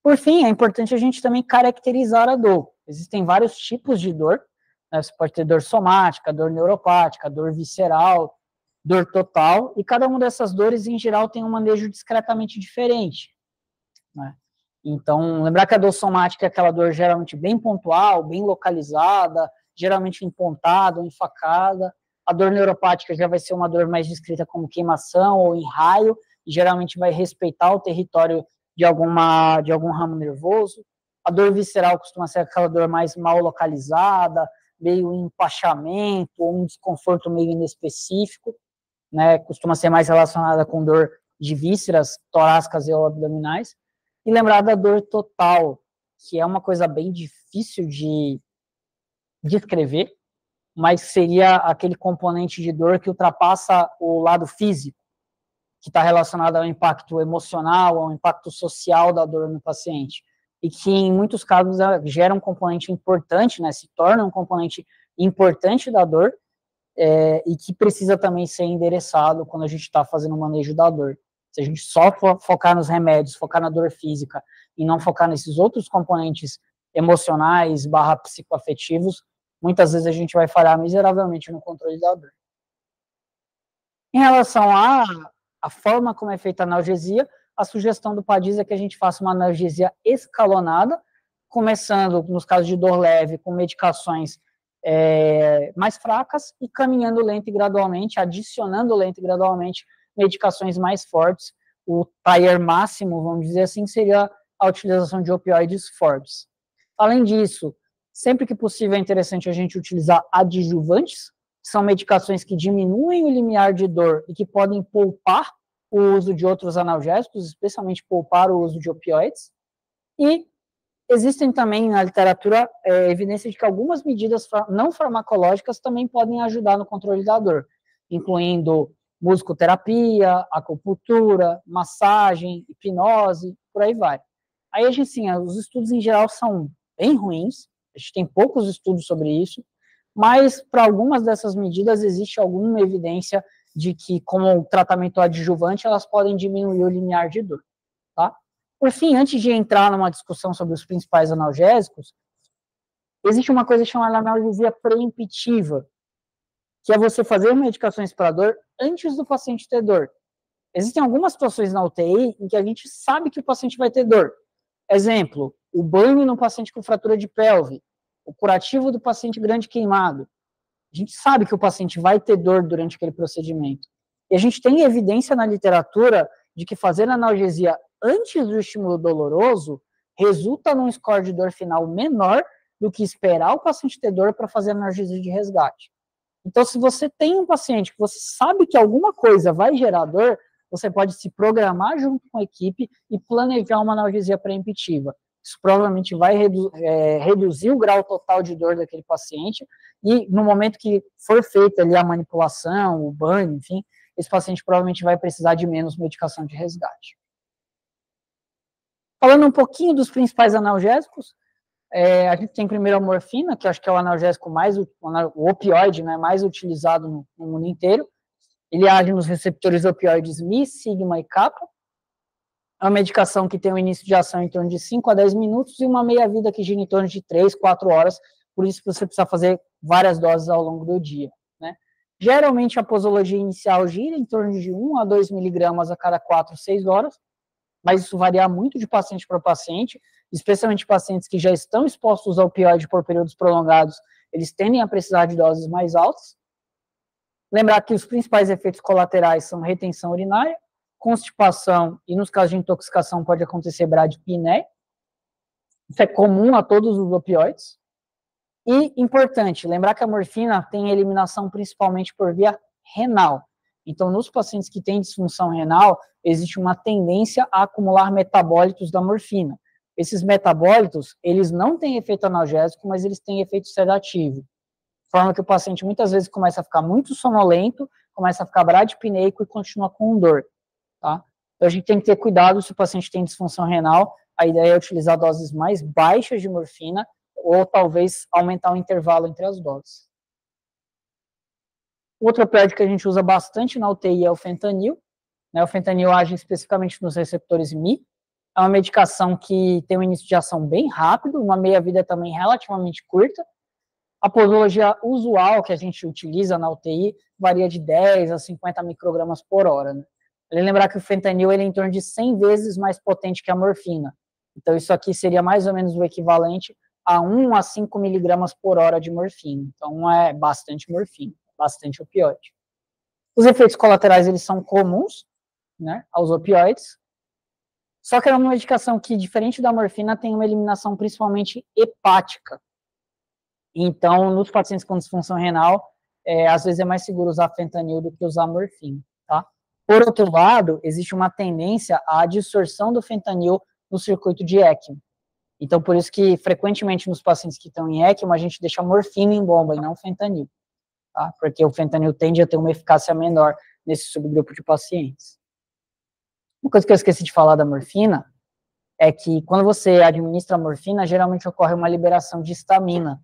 Por fim, é importante a gente também caracterizar a dor. Existem vários tipos de dor, né? Você pode ter dor somática, dor neuropática, dor visceral, dor total, e cada uma dessas dores, em geral, tem um manejo discretamente diferente, né? Então, lembrar que a dor somática é aquela dor geralmente bem pontual, bem localizada, geralmente empontada ou enfacada. A dor neuropática já vai ser uma dor mais descrita como queimação ou em raio, e geralmente vai respeitar o território de algum ramo nervoso. A dor visceral costuma ser aquela dor mais mal localizada, meio empachamento, ou um desconforto meio inespecífico, né? Costuma ser mais relacionada com dor de vísceras torácicas e abdominais. E lembrar da dor total, que é uma coisa bem difícil de descrever, mas seria aquele componente de dor que ultrapassa o lado físico, que está relacionado ao impacto emocional, ao impacto social da dor no paciente, e que em muitos casos gera um componente importante, né, se torna um componente importante da dor, e que precisa também ser endereçado quando a gente está fazendo o manejo da dor. Se a gente só focar nos remédios, focar na dor física, e não focar nesses outros componentes emocionais, psicoafetivos, muitas vezes a gente vai falhar miseravelmente no controle da dor. Em relação à forma como é feita a analgesia, a sugestão do PADIS é que a gente faça uma analgesia escalonada, começando, nos casos de dor leve, com medicações mais fracas e caminhando lento e gradualmente, adicionando lento e gradualmente medicações mais fortes. O tier máximo, vamos dizer assim, seria a utilização de opioides fortes. Além disso, sempre que possível é interessante a gente utilizar adjuvantes, que são medicações que diminuem o limiar de dor e que podem poupar o uso de outros analgésicos, especialmente poupar o uso de opioides, e existem também na literatura evidência de que algumas medidas não farmacológicas também podem ajudar no controle da dor, incluindo musicoterapia, acupuntura, massagem, hipnose, por aí vai. Aí, assim, os estudos em geral são bem ruins, a gente tem poucos estudos sobre isso, mas para algumas dessas medidas existe alguma evidência de que, como tratamento adjuvante, elas podem diminuir o limiar de dor, tá? Por fim, antes de entrar numa discussão sobre os principais analgésicos, existe uma coisa chamada analgesia preemptiva, que é você fazer medicações para dor antes do paciente ter dor. Existem algumas situações na UTI em que a gente sabe que o paciente vai ter dor. Exemplo, o banho no paciente com fratura de pelve, o curativo do paciente grande queimado. A gente sabe que o paciente vai ter dor durante aquele procedimento. E a gente tem evidência na literatura de que fazer analgesia antes do estímulo doloroso resulta num score de dor final menor do que esperar o paciente ter dor para fazer analgesia de resgate. Então, se você tem um paciente que você sabe que alguma coisa vai gerar dor, você pode se programar junto com a equipe e planejar uma analgesia preemptiva. Isso provavelmente vai reduzir o grau total de dor daquele paciente e no momento que for feita ali a manipulação, o banho, enfim, esse paciente provavelmente vai precisar de menos medicação de resgate. Falando um pouquinho dos principais analgésicos, a gente tem primeiro a morfina, que acho que é o analgésico o opioide, né, mais utilizado no mundo inteiro. Ele age nos receptores opioides Mi, sigma e kappa. É uma medicação que tem um início de ação em torno de 5 a 10 minutos e uma meia-vida que gira em torno de 3, 4 horas, por isso você precisa fazer várias doses ao longo do dia, né? Geralmente a posologia inicial gira em torno de 1 a 2 miligramas a cada 4, 6 horas, mas isso varia muito de paciente para paciente, especialmente pacientes que já estão expostos ao opioide por períodos prolongados, eles tendem a precisar de doses mais altas. Lembrar que os principais efeitos colaterais são retenção urinária, constipação e, nos casos de intoxicação, pode acontecer bradipneia. Isso é comum a todos os opioides. E, importante, lembrar que a morfina tem eliminação principalmente por via renal. Então, nos pacientes que têm disfunção renal, existe uma tendência a acumular metabólitos da morfina. Esses metabólitos, eles não têm efeito analgésico, mas eles têm efeito sedativo. De forma que o paciente muitas vezes começa a ficar muito sonolento, começa a ficar bradipneico e continua com dor, tá? Então, a gente tem que ter cuidado se o paciente tem disfunção renal, a ideia é utilizar doses mais baixas de morfina, ou talvez aumentar o intervalo entre as doses. Outro opioide que a gente usa bastante na UTI é o fentanil, né? O fentanil age especificamente nos receptores Mi, é uma medicação que tem um início de ação bem rápido, uma meia-vida também relativamente curta. A posologia usual que a gente utiliza na UTI varia de 10 a 50 microgramas por hora, né? Lembrar que o fentanil ele é em torno de 100 vezes mais potente que a morfina. Então, isso aqui seria mais ou menos o equivalente a 1 a 5 miligramas por hora de morfina. Então, é bastante morfina, bastante opioide. Os efeitos colaterais, eles são comuns, né, aos opioides, só que é uma medicação que, diferente da morfina, tem uma eliminação principalmente hepática. Então, nos pacientes com disfunção renal, às vezes é mais seguro usar fentanil do que usar morfina, tá? Por outro lado, existe uma tendência à distorção do fentanil no circuito de ECMO. Então, por isso que, frequentemente, nos pacientes que estão em ECMO, a gente deixa morfina em bomba e não fentanil, tá? Porque o fentanil tende a ter uma eficácia menor nesse subgrupo de pacientes. Uma coisa que eu esqueci de falar da morfina é que, quando você administra a morfina, geralmente ocorre uma liberação de histamina.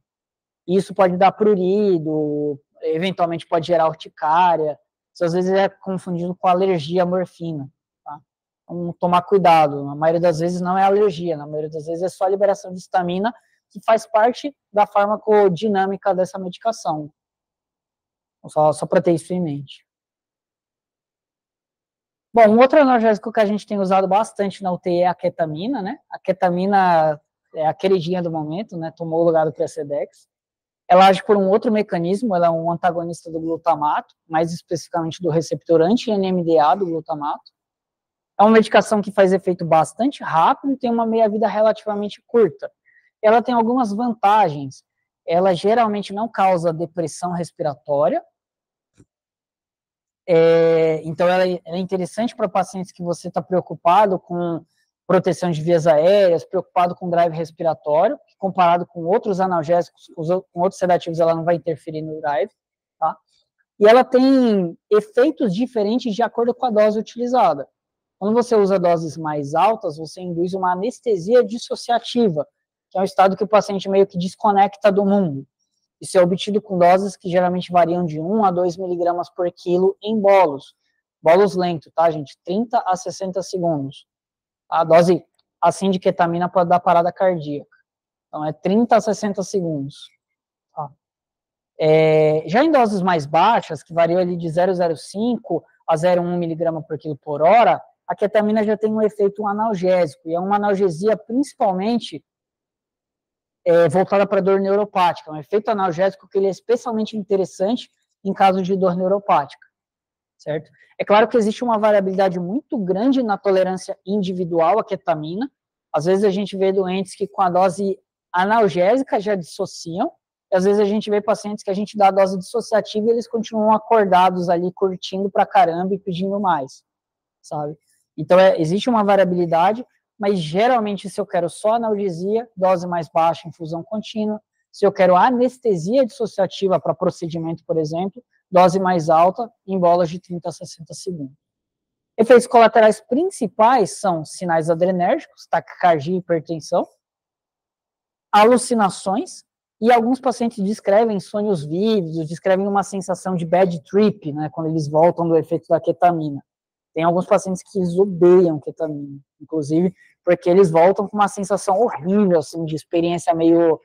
E isso pode dar prurido, eventualmente pode gerar urticária, isso às vezes é confundido com alergia à morfina, tá? Então, tomar cuidado, na maioria das vezes não é alergia, na maioria das vezes é só a liberação de histamina, que faz parte da farmacodinâmica dessa medicação. Então, só para ter isso em mente. Bom, um outro analgésico que a gente tem usado bastante na UTI é a ketamina, né? A ketamina é a queridinha do momento, né? Tomou o lugar do Precedex. Ela age por um outro mecanismo, ela é um antagonista do glutamato, mais especificamente do receptor anti-NMDA do glutamato. É uma medicação que faz efeito bastante rápido e tem uma meia-vida relativamente curta. Ela tem algumas vantagens. Ela geralmente não causa depressão respiratória. Então, ela é interessante para pacientes que você está preocupado com proteção de vias aéreas, preocupado com drive respiratório, que comparado com outros analgésicos, com outros sedativos, ela não vai interferir no drive, tá? E ela tem efeitos diferentes de acordo com a dose utilizada. Quando você usa doses mais altas, você induz uma anestesia dissociativa, que é um estado que o paciente meio que desconecta do mundo. Isso é obtido com doses que geralmente variam de 1 a 2 miligramas por quilo em bolos. Bolos lento, tá, gente? 30 a 60 segundos. A dose assim de ketamina pode dar parada cardíaca. Então, é 30 a 60 segundos. Tá? Já em doses mais baixas, que variam ali de 0,05 a 0,1 miligrama por quilo por hora, a ketamina já tem um efeito analgésico, e é uma analgesia principalmente voltada para dor neuropática, um efeito analgésico que ele é especialmente interessante em casos de dor neuropática, certo? É claro que existe uma variabilidade muito grande na tolerância individual à ketamina. Às vezes a gente vê doentes que com a dose analgésica já dissociam, e às vezes a gente vê pacientes que a gente dá a dose dissociativa e eles continuam acordados ali, curtindo pra caramba e pedindo mais, sabe? Então, existe uma variabilidade, mas geralmente se eu quero só analgesia, dose mais baixa, infusão contínua. Se eu quero anestesia dissociativa para procedimento, por exemplo, dose mais alta, em bolas de 30 a 60 segundos. Efeitos colaterais principais são sinais adrenérgicos, taquicardia e hipertensão, alucinações, e alguns pacientes descrevem sonhos vívidos, descrevem uma sensação de bad trip, né, quando eles voltam do efeito da ketamina. Tem alguns pacientes que eles odeiam ketamina, inclusive porque eles voltam com uma sensação horrível, assim, de experiência meio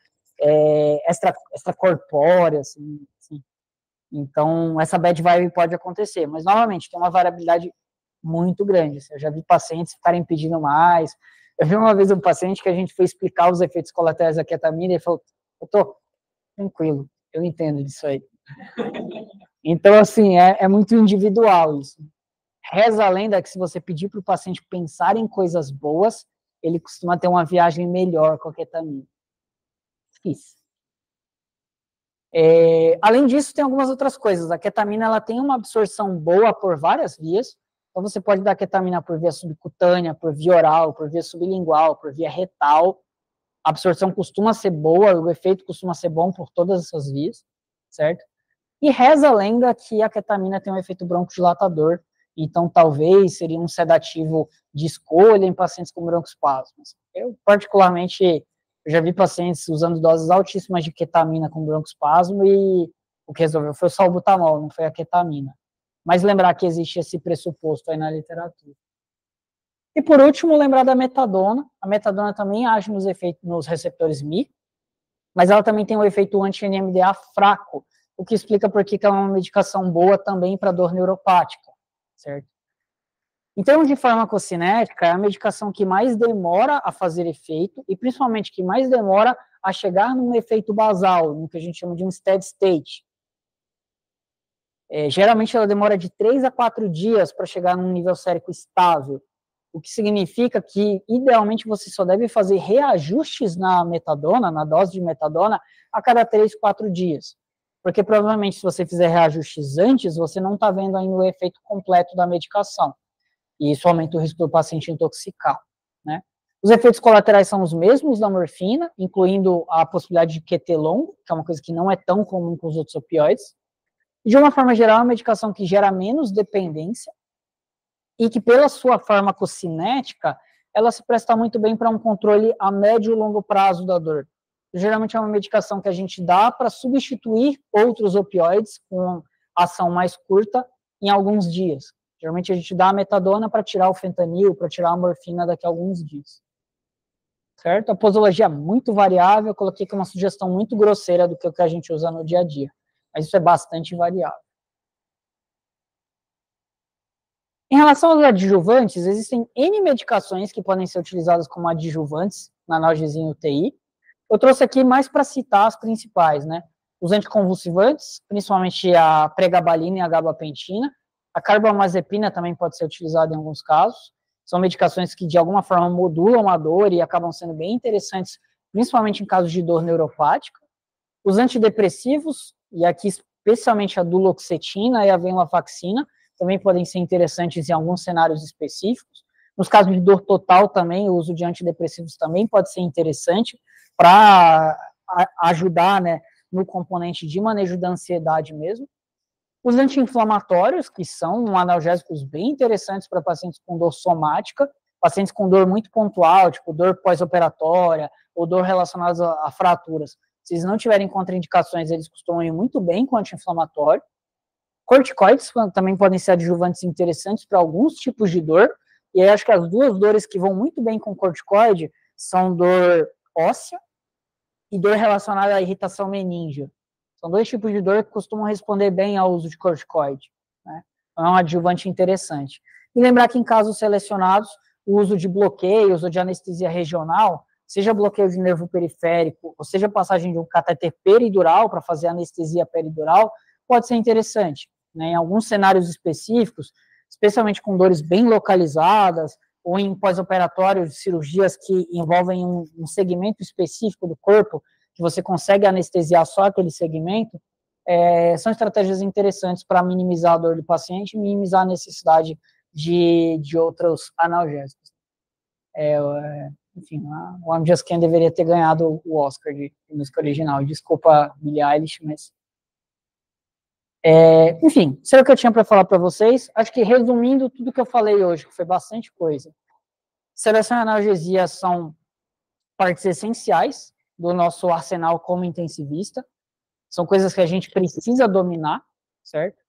extracorpórea, assim. Então, essa bad vibe pode acontecer, mas, novamente, tem uma variabilidade muito grande. Assim, eu já vi pacientes ficarem pedindo mais. Eu vi uma vez um paciente que a gente foi explicar os efeitos colaterais da ketamina e ele falou, eu tô tranquilo, eu entendo disso aí. Então, assim, é muito individual isso. Reza a lenda que se você pedir para o paciente pensar em coisas boas, ele costuma ter uma viagem melhor com a ketamina. Isso. Além disso, tem algumas outras coisas. A ketamina ela tem uma absorção boa por várias vias. Então, você pode dar ketamina por via subcutânea, por via oral, por via sublingual, por via retal. A absorção costuma ser boa, o efeito costuma ser bom por todas essas vias, certo? E reza a lenda que a ketamina tem um efeito broncodilatador, então talvez seria um sedativo de escolha em pacientes com broncoespasmos. Eu, particularmente, já vi pacientes usando doses altíssimas de ketamina com broncoespasmo e o que resolveu foi o salbutamol, não foi a ketamina. Mas lembrar que existe esse pressuposto aí na literatura. E por último, lembrar da metadona. A metadona também age nos receptores Mi, mas ela também tem um efeito anti-NMDA fraco, o que explica por que ela é uma medicação boa também para dor neuropática, certo? Em termos de farmacocinética, é a medicação que mais demora a fazer efeito e principalmente que mais demora a chegar num efeito basal, no que a gente chama de um steady state. Geralmente ela demora de 3 a 4 dias para chegar num nível sérico estável, o que significa que, idealmente, você só deve fazer reajustes na metadona, na dose de metadona, a cada 3, 4 dias. Porque, provavelmente, se você fizer reajustes antes, você não está vendo ainda o efeito completo da medicação. E isso aumenta o risco do paciente intoxicar, né? Os efeitos colaterais são os mesmos da morfina, incluindo a possibilidade de QT longo, que é uma coisa que não é tão comum com os outros opioides. De uma forma geral, é uma medicação que gera menos dependência, e que pela sua farmacocinética, ela se presta muito bem para um controle a médio e longo prazo da dor. Geralmente é uma medicação que a gente dá para substituir outros opioides com ação mais curta em alguns dias. Geralmente a gente dá a metadona para tirar o fentanil, para tirar a morfina daqui a alguns dias. Certo? A posologia é muito variável, eu coloquei aqui uma sugestão muito grosseira do que a gente usa no dia a dia, mas isso é bastante variável. Em relação aos adjuvantes, existem N medicações que podem ser utilizadas como adjuvantes na analgesia em UTI. Eu trouxe aqui mais para citar as principais, né? Os anticonvulsivantes, principalmente a pregabalina e a gabapentina. A carbamazepina também pode ser utilizada em alguns casos. São medicações que, de alguma forma, modulam a dor e acabam sendo bem interessantes, principalmente em casos de dor neuropática. Os antidepressivos, e aqui especialmente a duloxetina e a venlafaxina, também podem ser interessantes em alguns cenários específicos. Nos casos de dor total também, o uso de antidepressivos também pode ser interessante para ajudar, né, no componente de manejo da ansiedade mesmo. Os anti-inflamatórios, que são analgésicos bem interessantes para pacientes com dor somática, pacientes com dor muito pontual, tipo dor pós-operatória, ou dor relacionada a fraturas. Se eles não tiverem contraindicações, eles costumam ir muito bem com anti-inflamatório. Corticoides também podem ser adjuvantes interessantes para alguns tipos de dor, e aí acho que as duas dores que vão muito bem com corticoide são dor óssea e dor relacionada à irritação meníngea. São dois tipos de dor que costumam responder bem ao uso de corticoide, né? É um adjuvante interessante. E lembrar que em casos selecionados, o uso de bloqueios ou de anestesia regional, seja bloqueio de nervo periférico, ou seja passagem de um catéter peridural para fazer anestesia peridural, pode ser interessante, né? Em alguns cenários específicos, especialmente com dores bem localizadas, ou em pós-operatório de cirurgias que envolvem um segmento específico do corpo, que você consegue anestesiar só aquele segmento, são estratégias interessantes para minimizar a dor do paciente e minimizar a necessidade de outros analgésicos. Enfim, o I'm Just Ken deveria ter ganhado o Oscar de música original. Desculpa, Billie Eilish, mas... enfim, isso é o que eu tinha para falar para vocês. Acho que, resumindo tudo que eu falei hoje, que foi bastante coisa, seleção e analgesia são partes essenciais do nosso arsenal como intensivista, são coisas que a gente precisa dominar, certo?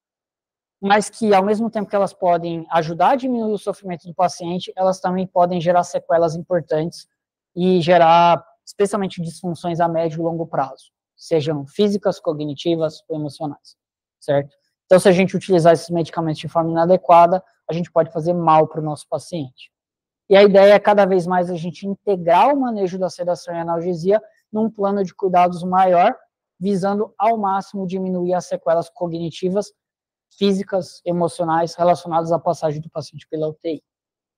Mas que, ao mesmo tempo que elas podem ajudar a diminuir o sofrimento do paciente, elas também podem gerar sequelas importantes e gerar, especialmente, disfunções a médio e longo prazo, sejam físicas, cognitivas ou emocionais, certo? Então, se a gente utilizar esses medicamentos de forma inadequada, a gente pode fazer mal para o nosso paciente. E a ideia é, cada vez mais, a gente integrar o manejo da sedação e analgesia num plano de cuidados maior, visando ao máximo diminuir as sequelas cognitivas, físicas, emocionais, relacionadas à passagem do paciente pela UTI.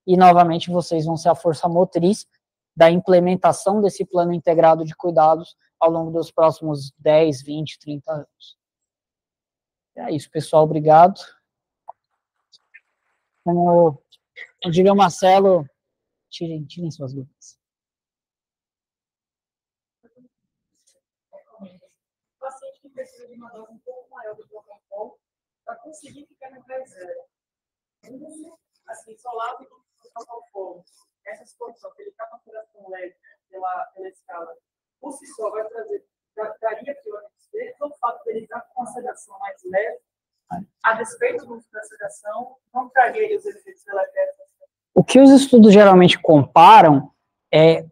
E, novamente, vocês vão ser a força motriz da implementação desse plano integrado de cuidados ao longo dos próximos 10, 20, 30 anos. É isso, pessoal, obrigado. Como diria o Marcelo, tirem suas dúvidas. O paciente que precisa de uma dose um pouco maior do propofol para conseguir ficar na zero. Assim, isolado e com propofol. Essa situação, que ele está com saturação leve pela escala, por si só vai trazer, daria piores efeitos, ou o fato dele estar com uma sedação mais leve, a despeito do uso da sedação, não traria os efeitos deletéreos. O que os estudos geralmente comparam é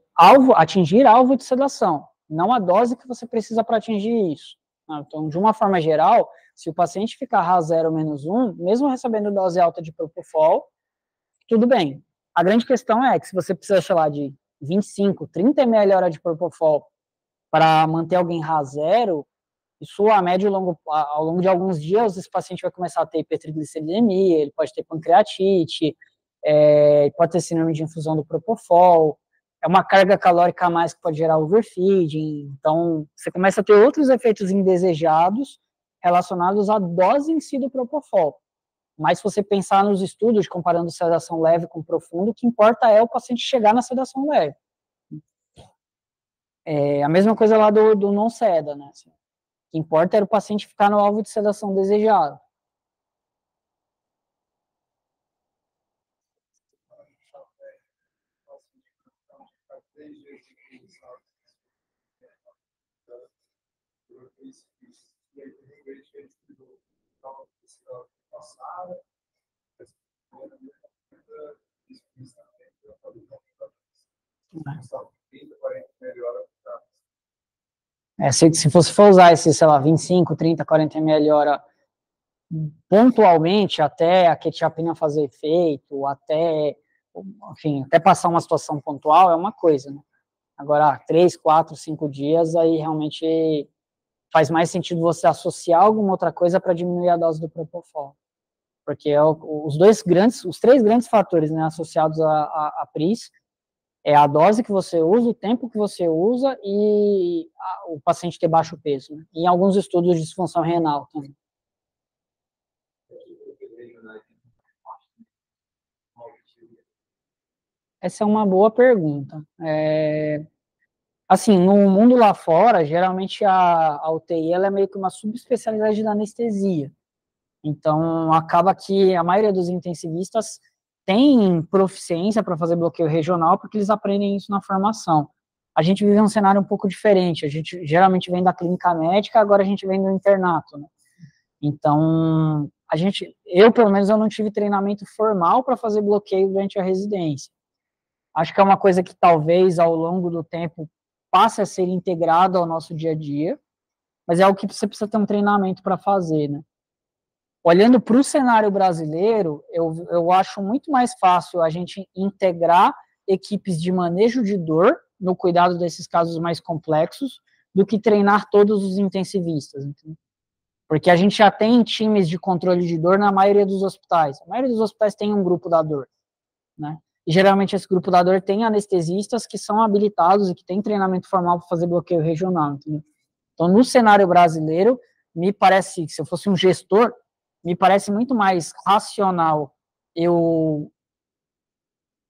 atingir alvo de sedação, não a dose que você precisa para atingir isso. Então, de uma forma geral, se o paciente ficar RA0 menos 1, mesmo recebendo dose alta de propofol, tudo bem. A grande questão é que se você precisa, sei lá, de 25, 30 ml hora de propofol para manter alguém RA0, isso a médio e ao longo de alguns dias, esse paciente vai começar a ter hipertrigliceridemia, ele pode ter pancreatite, pode ter síndrome de infusão do propofol, é uma carga calórica a mais que pode gerar overfeeding, então você começa a ter outros efeitos indesejados relacionados à dose em si do propofol. Mas se você pensar nos estudos, comparando sedação leve com profundo, o que importa é o paciente chegar na sedação leve. A mesma coisa lá do não seda, né? Assim, o que importa era o paciente ficar no alvo de sedação desejado. Se você for usar esse, sei lá, 25, 30, 40 ml hora pontualmente, até a quetiapina fazer efeito, até passar uma situação pontual, é uma coisa, né? Agora, 3, 4, 5 dias, aí realmente faz mais sentido você associar alguma outra coisa para diminuir a dose do propofol. Porque os três grandes fatores, né, associados à PRIS é a dose que você usa, o tempo que você usa e o paciente ter baixo peso, né? E em alguns estudos de disfunção renal também. Essa é uma boa pergunta. Assim, no mundo lá fora, geralmente a UTI ela é meio que uma subespecialidade da anestesia. Então, acaba que a maioria dos intensivistas tem proficiência para fazer bloqueio regional, porque eles aprendem isso na formação. A gente vive um cenário um pouco diferente. A gente geralmente vem da clínica médica, agora a gente vem do internato, né? Então, eu pelo menos eu não tive treinamento formal para fazer bloqueio durante a residência. Acho que é uma coisa que talvez ao longo do tempo passe a ser integrado ao nosso dia a dia, mas é algo que você precisa ter um treinamento para fazer, né? Olhando para o cenário brasileiro, eu acho muito mais fácil a gente integrar equipes de manejo de dor no cuidado desses casos mais complexos do que treinar todos os intensivistas, entendeu? Porque a gente já tem times de controle de dor na maioria dos hospitais. A maioria dos hospitais tem um grupo da dor, né? E geralmente esse grupo da dor tem anestesistas que são habilitados e que têm treinamento formal para fazer bloqueio regional, entendeu? Então, no cenário brasileiro, me parece, se eu fosse um gestor, me parece muito mais racional eu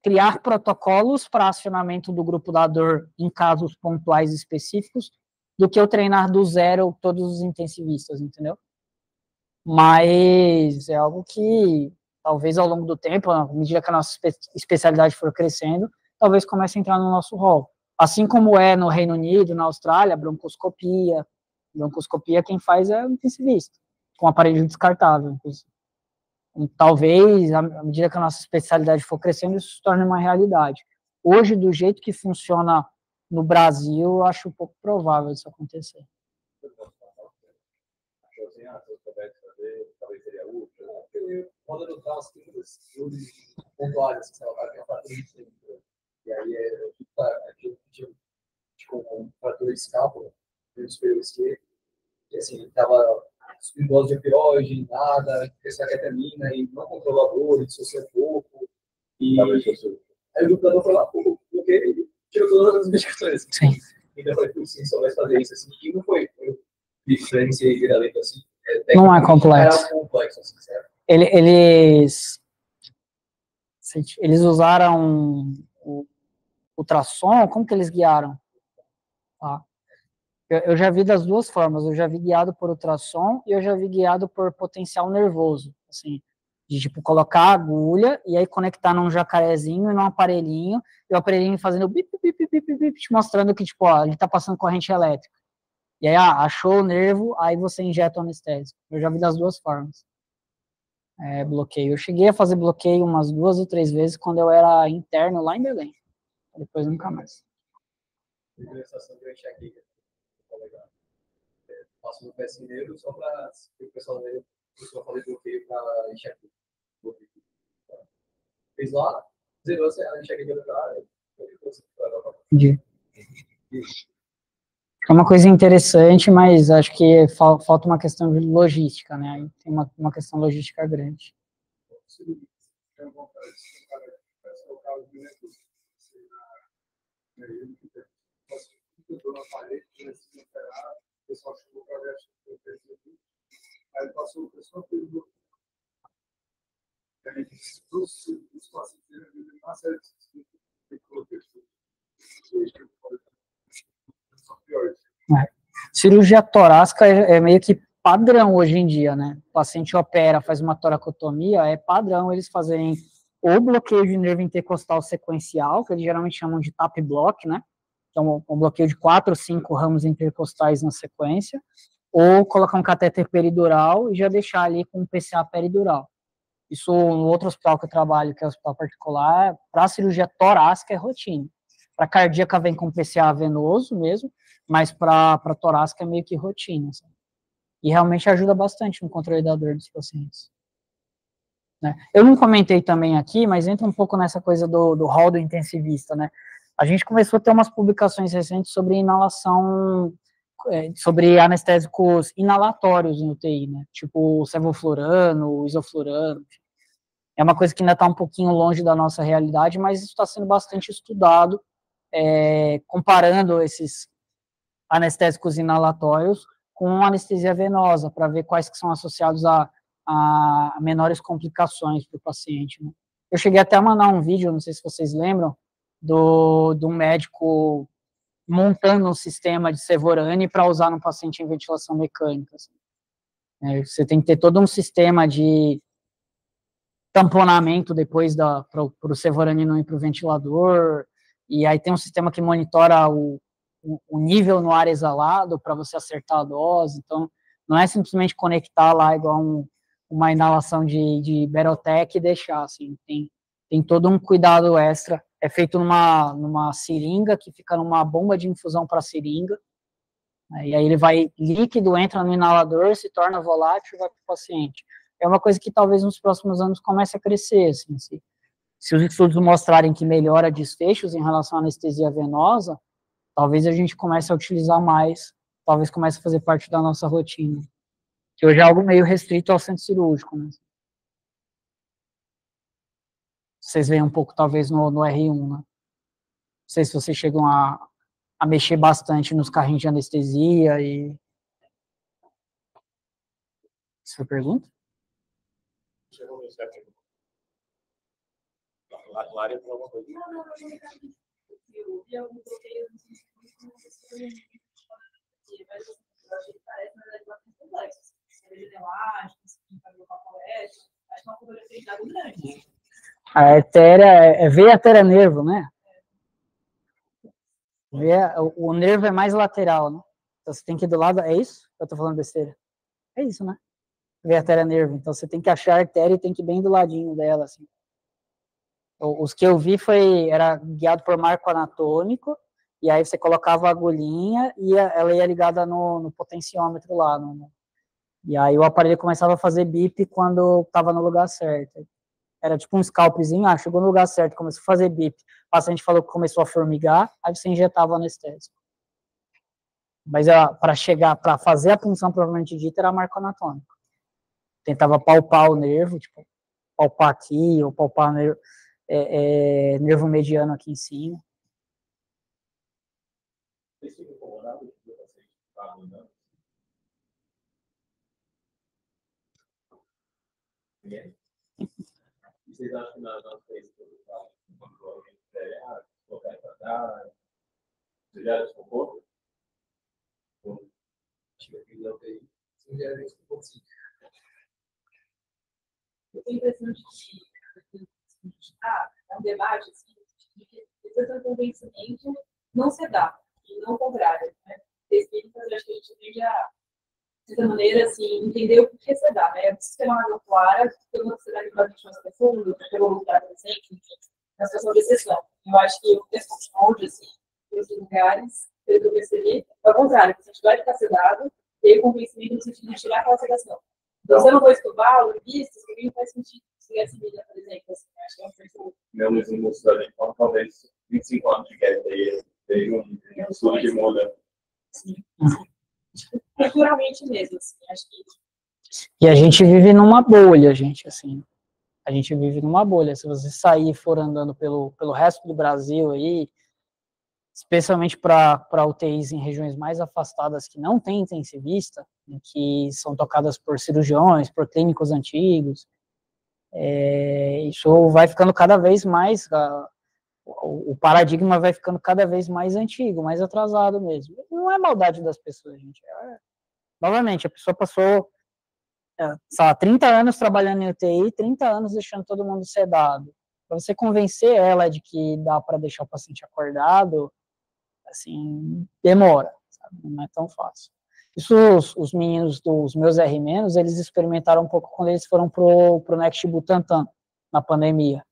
criar protocolos para acionamento do grupo da dor em casos pontuais específicos, do que eu treinar do zero todos os intensivistas, entendeu? Mas é algo que, talvez ao longo do tempo, à medida que a nossa especialidade for crescendo, talvez comece a entrar no nosso rol. Assim como é no Reino Unido, na Austrália, broncoscopia. Broncoscopia quem faz é o intensivista, com aparelho descartável, inclusive. E talvez, à medida que a nossa especialidade for crescendo, isso se torne uma realidade. Hoje, do jeito que funciona no Brasil, eu acho um pouco provável isso acontecer. Talvez seria útil, porque quando eu estava assim, pontuais, sei lá, tem uma fratura de centro, e aí aquilo que tinha um fratura de escápula, no superior esquerdo, e assim, estava subindo dose de opioide, nada, cresceu a ketamina, e não controlou a dor, ele dissociou pouco, e aí o lutador foi lá, porque ele tirou todas as medicações. Sim. Então eu falei, sim, só vai fazer isso, assim, e não foi, eu diferenciei viralento assim. Não é complexo. Assim, eles usaram o ultrassom, como que eles guiaram? Tá. Eu já vi das duas formas, eu já vi guiado por ultrassom e eu já vi guiado por potencial nervoso, assim, de tipo colocar a agulha e aí conectar num jacarezinho e num aparelhinho, e o aparelhinho fazendo bip, bip, bip, bip, bip, te mostrando que, tipo, ó, ele tá passando corrente elétrica. E aí, achou o nervo, aí você injeta o anestésico. Eu já vi das duas formas. Bloqueio. Eu cheguei a fazer bloqueio umas 2 ou 3 vezes quando eu era interno lá em Belém. Depois nunca mais. Passo no pecinheiro só para o pessoal fazer bloqueio para enxergar. Fez lá, zerou a enxerga do cara. Entendi. É uma coisa interessante, mas acho que falta uma questão de logística, né? Aí tem uma questão logística grande. Aí passou o pessoal pelo os pacientes uma série Cirurgia torácica é meio que padrão hoje em dia, né? O paciente opera, faz uma toracotomia, é padrão eles fazerem ou bloqueio de nervo intercostal sequencial, que eles geralmente chamam de tap block, né? Então, um bloqueio de 4 ou 5 ramos intercostais na sequência, ou colocar um catéter peridural e já deixar ali com um PCA peridural. Isso no outro hospital que eu trabalho, que é o hospital particular, para cirurgia torácica é rotina. Para cardíaca vem com PCA venoso mesmo, mas para torácica é meio que rotina. Sabe? E realmente ajuda bastante no controle da dor dos pacientes. Né? Eu não comentei também aqui, mas entra um pouco nessa coisa do rol do intensivista, né? A gente começou a ter umas publicações recentes sobre inalação, sobre anestésicos inalatórios em UTI, né? Tipo o sevoflurano, o isoflurano. É uma coisa que ainda está um pouquinho longe da nossa realidade, mas isso está sendo bastante estudado, comparando esses anestésicos inalatórios com anestesia venosa, para ver quais que são associados a menores complicações para o paciente. Né? Eu cheguei até a mandar um vídeo, não sei se vocês lembram, do médico montando um sistema de Sevorani para usar no paciente em ventilação mecânica. Assim. Você tem que ter todo um sistema de tamponamento depois para o Sevorani não ir para o ventilador, e aí tem um sistema que monitora o nível no ar exalado para você acertar a dose, então não é simplesmente conectar lá igual uma inalação de Berotec e deixar, assim, tem todo um cuidado extra, é feito numa seringa que fica numa bomba de infusão para seringa, né, e aí ele vai, líquido entra no inalador, se torna volátil e vai para o paciente. É uma coisa que talvez nos próximos anos comece a crescer, assim, se os estudos mostrarem que melhora desfechos em relação à anestesia venosa, talvez a gente comece a utilizar mais, talvez comece a fazer parte da nossa rotina, que hoje é algo meio restrito ao centro cirúrgico, né? Vocês veem um pouco, talvez, no R1, né? Não sei se vocês chegam a mexer bastante nos carrinhos de anestesia e... Essa foi a pergunta? Lária tem alguma coisa? Eu vi alguns bloqueios mas eu achei que parece, na verdade, bastante complexo. Seja de elásticos, fazer o papelete, acho que é uma cobertura de dado grande. A artéria, veia, artéria, nervo, né? O nervo é mais lateral, né? Então você tem que ir do lado, é isso? Eu tô falando besteira? É isso, né? Veia, artéria, nervo. Então você tem que achar a artéria e tem que ir bem do ladinho dela, assim. Os que eu vi era guiado por marco anatômico, e aí você colocava a agulhinha e ela ia ligada no potenciômetro lá. E aí o aparelho começava a fazer bip quando estava no lugar certo. Era tipo um scalpzinho, chegou no lugar certo, começou a fazer bip. O paciente falou que começou a formigar, aí você injetava o anestésico. Mas para fazer a punção provavelmente dita, era marco anatômico. Tentava palpar o nervo, tipo, palpar aqui, ou palpar nervo mediano aqui em cima. Vocês ficam incomodados com o paciente está andando? Ninguém? E vocês acham que nas vezes que eu falo, quando alguém quiser colocar para cá, você gera desconforto? Acho que eu fiz a UTI, isso gera desconforto, sim. Eu tenho a impressão de que é um debate assim, de que precisa de convencimento não se dá, e não o contrário. Né? Espíritas, acho que a gente tende a, de certa maneira, assim, entender o porquê se dá. Né? Precisa ter uma razão clara, pela necessidade de uma mais profundo, pelo lugar presente, enfim, na situação de exceção. Eu acho que o texto de assim, em outros lugares, pelo que eu percebi, é o contrário, se a gente vai ficar sedado, ter convencimento no sentido de tirar aquela sedação. Então, se eu não vou estudar, o visto, isso não faz sentido. Se essa vida, por exemplo, assim, acho que é um perfil. Meu mesmo mostrou, então, talvez 25 anos de guerra veio um estudo que muda. Sim. Culturalmente mesmo, assim, acho que. E a gente vive numa bolha, gente, assim. A gente vive numa bolha. Se você sair e for andando pelo resto do Brasil aí, especialmente para UTIs em regiões mais afastadas que não tem intensivista, que são tocadas por cirurgiões, por clínicos antigos, isso vai ficando cada vez mais, o paradigma vai ficando cada vez mais antigo, mais atrasado mesmo. Não é maldade das pessoas, gente. Novamente, a pessoa passou, sei lá, 30 anos trabalhando em UTI, 30 anos deixando todo mundo sedado. Para você convencer ela de que dá para deixar o paciente acordado, assim, demora, sabe? Não é tão fácil. Isso os meninos dos meus R-, eles experimentaram um pouco quando eles foram pro Next Butantan, na pandemia.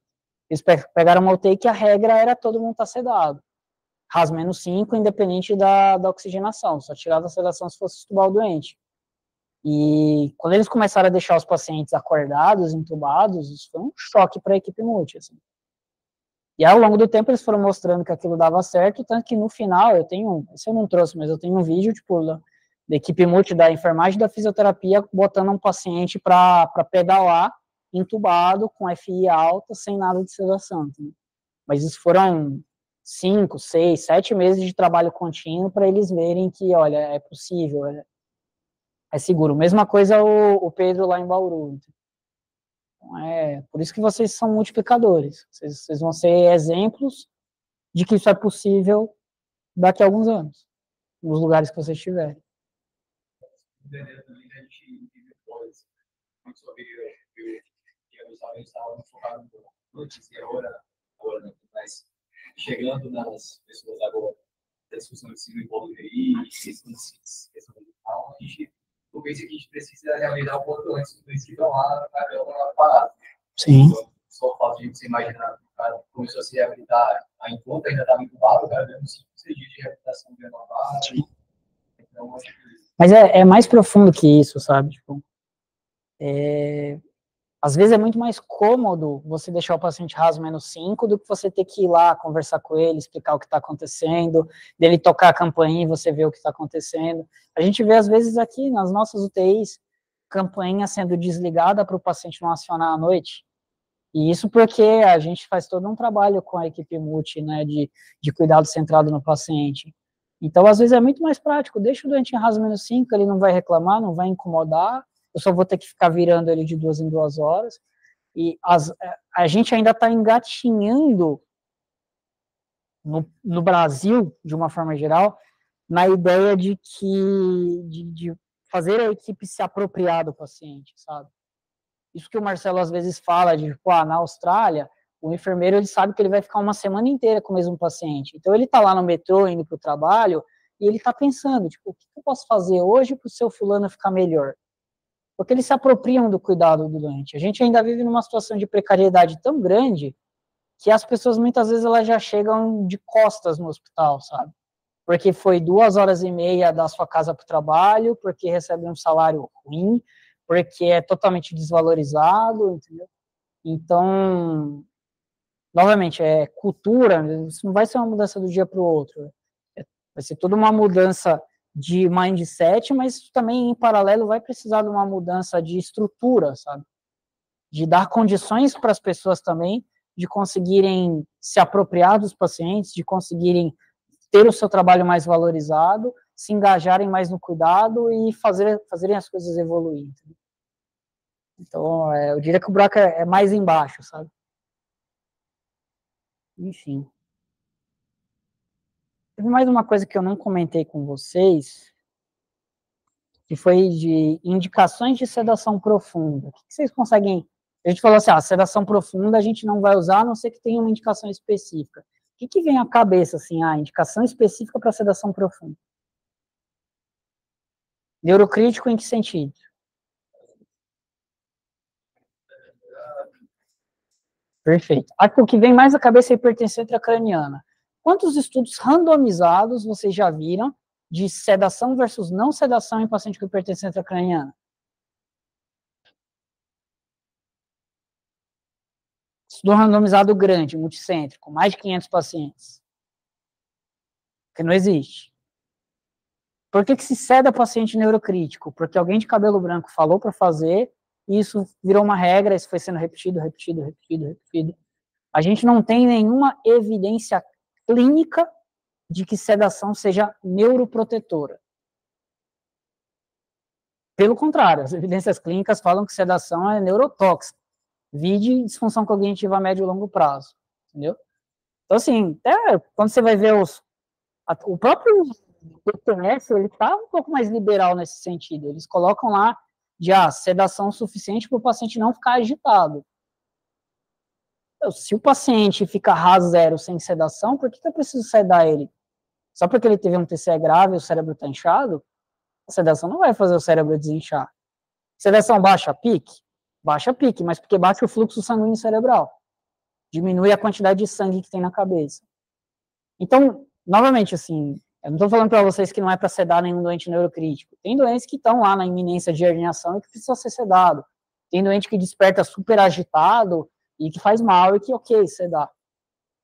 Eles pegaram uma UTI que a regra era todo mundo estar sedado. RAS -5, independente da oxigenação, só tirava a sedação se fosse estubar o doente. E quando eles começaram a deixar os pacientes acordados, entubados, isso foi um choque para a equipe multi, assim. E ao longo do tempo eles foram mostrando que aquilo dava certo, tanto que no final, esse eu não trouxe, mas eu tenho um vídeo, tipo, da equipe multi da enfermagem e da fisioterapia, botando um paciente para pedalar, entubado, com FI alta, sem nada de sedação. Entendeu? Mas isso foram 5, 6, 7 meses de trabalho contínuo para eles verem que, olha, é possível, é seguro. Mesma coisa o Pedro lá em Bauru. Então, por isso que vocês são multiplicadores. Vocês vão ser exemplos de que isso é possível daqui a alguns anos, nos lugares que você estiver. Entendeu? Também a gente depois, muito sobre eu justamente estava focado no notícia agora não, mas chegando nas pessoas agora, da discussão de ensino envolver aí, questão digital, eu penso que a gente precisa realizar o quanto antes tudo isso que estão lá na parada. Sim. Só o fato de você imaginar que o cara começou a se reabilitar, a enquanto ainda estava incubado, o cara deu uns 5 dias de reabilitação renovada. Então, acho que... Mas é mais profundo que isso, sabe? Tipo, às vezes é muito mais cômodo você deixar o paciente raso -5 do que você ter que ir lá conversar com ele, explicar o que está acontecendo, dele tocar a campainha e você ver o que está acontecendo. A gente vê, às vezes, aqui nas nossas UTIs, campainha sendo desligada para o paciente não acionar à noite. E isso porque a gente faz todo um trabalho com a equipe multi, né, de cuidado centrado no paciente. Então, às vezes, é muito mais prático, deixa o doente em raso -5, ele não vai reclamar, não vai incomodar, eu só vou ter que ficar virando ele de 2 em 2 horas, e a gente ainda está engatinhando no Brasil, de uma forma geral, na ideia de fazer a equipe se apropriar do paciente, sabe? Isso que o Marcelo às vezes fala de, na Austrália, o enfermeiro ele sabe que ele vai ficar uma semana inteira com o mesmo paciente. Então ele está lá no metrô, indo para o trabalho, e ele está pensando, tipo, o que eu posso fazer hoje para o seu fulano ficar melhor? Porque eles se apropriam do cuidado do doente. A gente ainda vive numa situação de precariedade tão grande que as pessoas muitas vezes elas já chegam de costas no hospital, sabe? Porque foi 2 horas e meia da sua casa para o trabalho, porque recebe um salário ruim, porque é totalmente desvalorizado, entendeu? Então, novamente, cultura, isso não vai ser uma mudança do dia para o outro, vai ser toda uma mudança de mindset, mas também, em paralelo, vai precisar de uma mudança de estrutura, sabe? De dar condições para as pessoas também, de conseguirem se apropriar dos pacientes, de conseguirem ter o seu trabalho mais valorizado, se engajarem mais no cuidado e fazerem as coisas evoluir, entendeu? Então, eu diria que o buraco é mais embaixo, sabe? Enfim. Teve mais uma coisa que eu não comentei com vocês, que foi de indicações de sedação profunda. O que vocês conseguem... A gente falou assim, sedação profunda a gente não vai usar, a não ser que tenha uma indicação específica. O que vem à cabeça, assim, indicação específica para sedação profunda? Neurocrítico em que sentido? Perfeito. Aqui, o que vem mais à cabeça é a hipertensão intracraniana. Quantos estudos randomizados vocês já viram de sedação versus não sedação em paciente com hipertensão intracraniana? Estudo randomizado grande, multicêntrico, mais de 500 pacientes. Que não existe. Por que se ceda paciente neurocrítico? Porque alguém de cabelo branco falou para fazer, e isso virou uma regra, isso foi sendo repetido. A gente não tem nenhuma evidência clínica de que sedação seja neuroprotetora. Pelo contrário, as evidências clínicas falam que sedação é neurotóxica. Vide disfunção cognitiva a médio e longo prazo, entendeu? Então, assim, quando você vai ver o próprio DPS, ele está um pouco mais liberal nesse sentido. Eles colocam lá de sedação suficiente para o paciente não ficar agitado. Então, se o paciente fica RAS 0 sem sedação, por que eu preciso sedar ele? Só porque ele teve um TCE grave e o cérebro está inchado? A sedação não vai fazer o cérebro desinchar. Sedação baixa pique? Baixa pique, mas porque baixa o fluxo sanguíneo cerebral. Diminui a quantidade de sangue que tem na cabeça. Então, novamente, assim, eu não estou falando para vocês que não é para sedar nenhum doente neurocrítico. Tem doentes que estão lá na iminência de herniação e que precisa ser sedado. Tem doente que desperta super agitado e que faz mal e que, ok, sedar.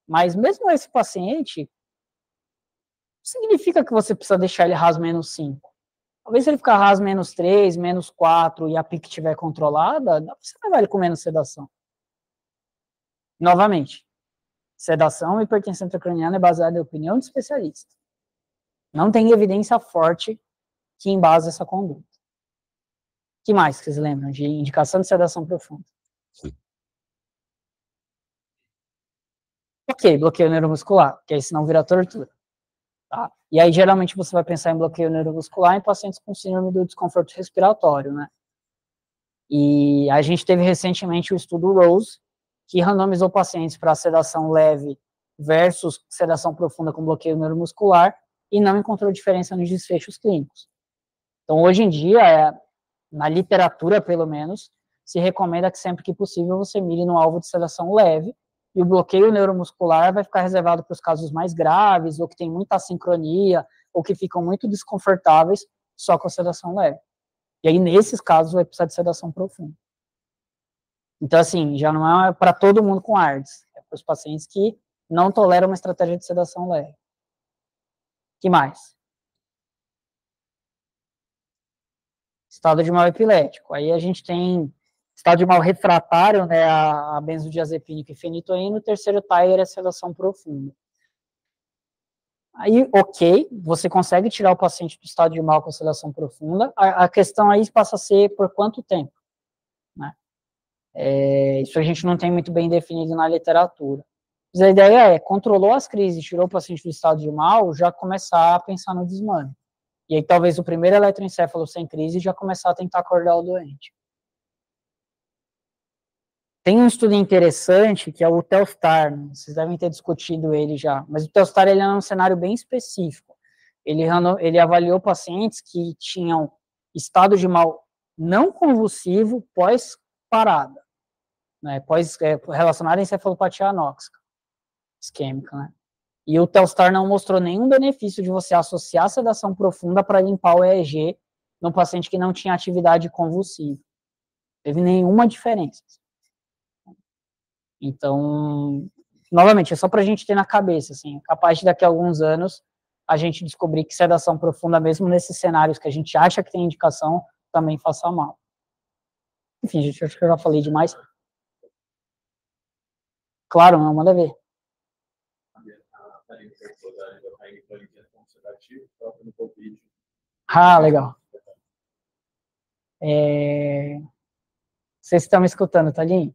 Mas mesmo esse paciente, significa que você precisa deixar ele RAS -5. Talvez se ele ficar RAS -3, -4 e a PIC estiver controlada, dá para você levar ele com menos sedação. Novamente, sedação e hipertensão intracraniana é baseada em opinião de especialista. Não tem evidência forte que embasa essa conduta. O que mais que vocês lembram de indicação de sedação profunda? Ok, bloqueio neuromuscular, porque aí senão vira tortura. Tá? E aí, geralmente, você vai pensar em bloqueio neuromuscular em pacientes com síndrome do desconforto respiratório, né? E a gente teve recentemente o estudo ROSE, que randomizou pacientes para sedação leve versus sedação profunda com bloqueio neuromuscular e não encontrou diferença nos desfechos clínicos. Então, hoje em dia, na literatura, pelo menos, se recomenda que sempre que possível você mire no alvo de sedação leve, e o bloqueio neuromuscular vai ficar reservado para os casos mais graves, ou que tem muita assincronia, ou que ficam muito desconfortáveis só com a sedação leve. E aí, nesses casos, vai precisar de sedação profunda. Então, assim, já não é para todo mundo com ARDS, é para os pacientes que não toleram uma estratégia de sedação leve. O que mais? Estado de mal epilético. Aí a gente tem estado de mal refratário, né, a benzodiazepínico e fenitoína, o terceiro tier é sedação profunda. Aí, ok, você consegue tirar o paciente do estado de mal com sedação profunda, a questão aí passa a ser por quanto tempo, né? Isso a gente não tem muito bem definido na literatura. Mas a ideia é, controlou as crises, tirou o paciente do estado de mal, já começar a pensar no desmame. E aí talvez o primeiro eletroencefalo sem crise já começar a tentar acordar o doente. Tem um estudo interessante, que é o Telstar, né? Vocês devem ter discutido ele já, mas o Telstar ele é um cenário bem específico. Ele avaliou pacientes que tinham estado de mal não convulsivo pós-parada, né? Relacionado à encefalopatia anóxica, isquêmica, né? E o Telstar não mostrou nenhum benefício de você associar a sedação profunda para limpar o EEG num paciente que não tinha atividade convulsiva. Não teve nenhuma diferença. Então, novamente, é só para a gente ter na cabeça, assim, é capaz de daqui a alguns anos a gente descobrir que sedação profunda, mesmo nesses cenários que a gente acha que tem indicação, também faça mal. Enfim, gente, acho que eu já falei demais. Claro, não, manda ver. Ah, legal. Vocês estão me escutando, Tadinho?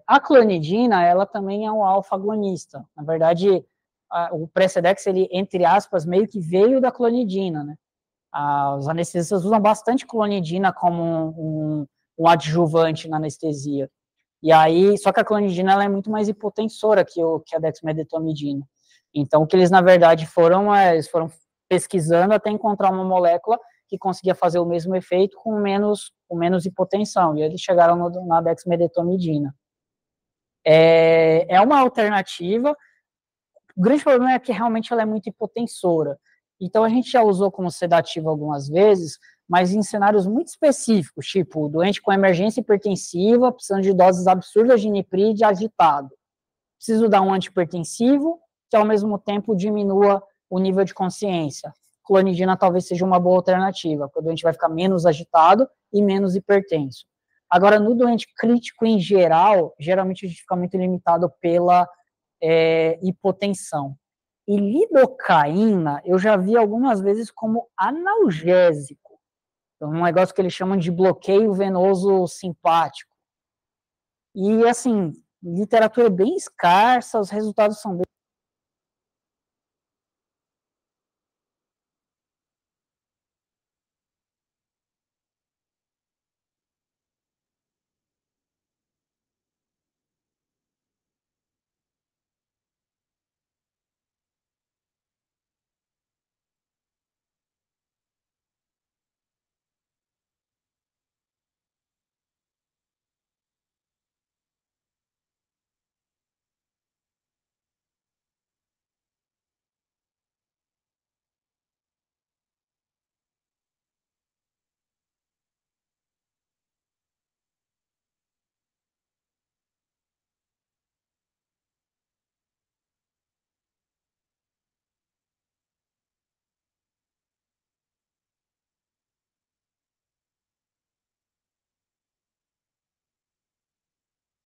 A clonidina, ela também é um alfa-agonista. Na verdade, o Precedex, ele, entre aspas, meio que veio da clonidina, né? Os anestesistas usam bastante clonidina como um adjuvante na anestesia. E aí, só que a clonidina ela é muito mais hipotensora que a dexmedetomidina. Então, o que eles, na verdade, eles foram pesquisando até encontrar uma molécula que conseguia fazer o mesmo efeito com menos hipotensão, e eles chegaram na dexmedetomidina. É uma alternativa, o grande problema é que realmente ela é muito hipotensora, então a gente já usou como sedativo algumas vezes, mas em cenários muito específicos, tipo, doente com emergência hipertensiva, precisando de doses absurdas de nipride agitado. Preciso dar um antihipertensivo, que ao mesmo tempo diminua o nível de consciência. Clonidina talvez seja uma boa alternativa, porque o doente vai ficar menos agitado e menos hipertenso. Agora, no doente crítico em geral, geralmente a gente fica muito limitado pela hipotensão. E lidocaína, eu já vi algumas vezes como analgésico. Então, um negócio que eles chamam de bloqueio venoso simpático. E, assim, literatura bem escassa, os resultados são bem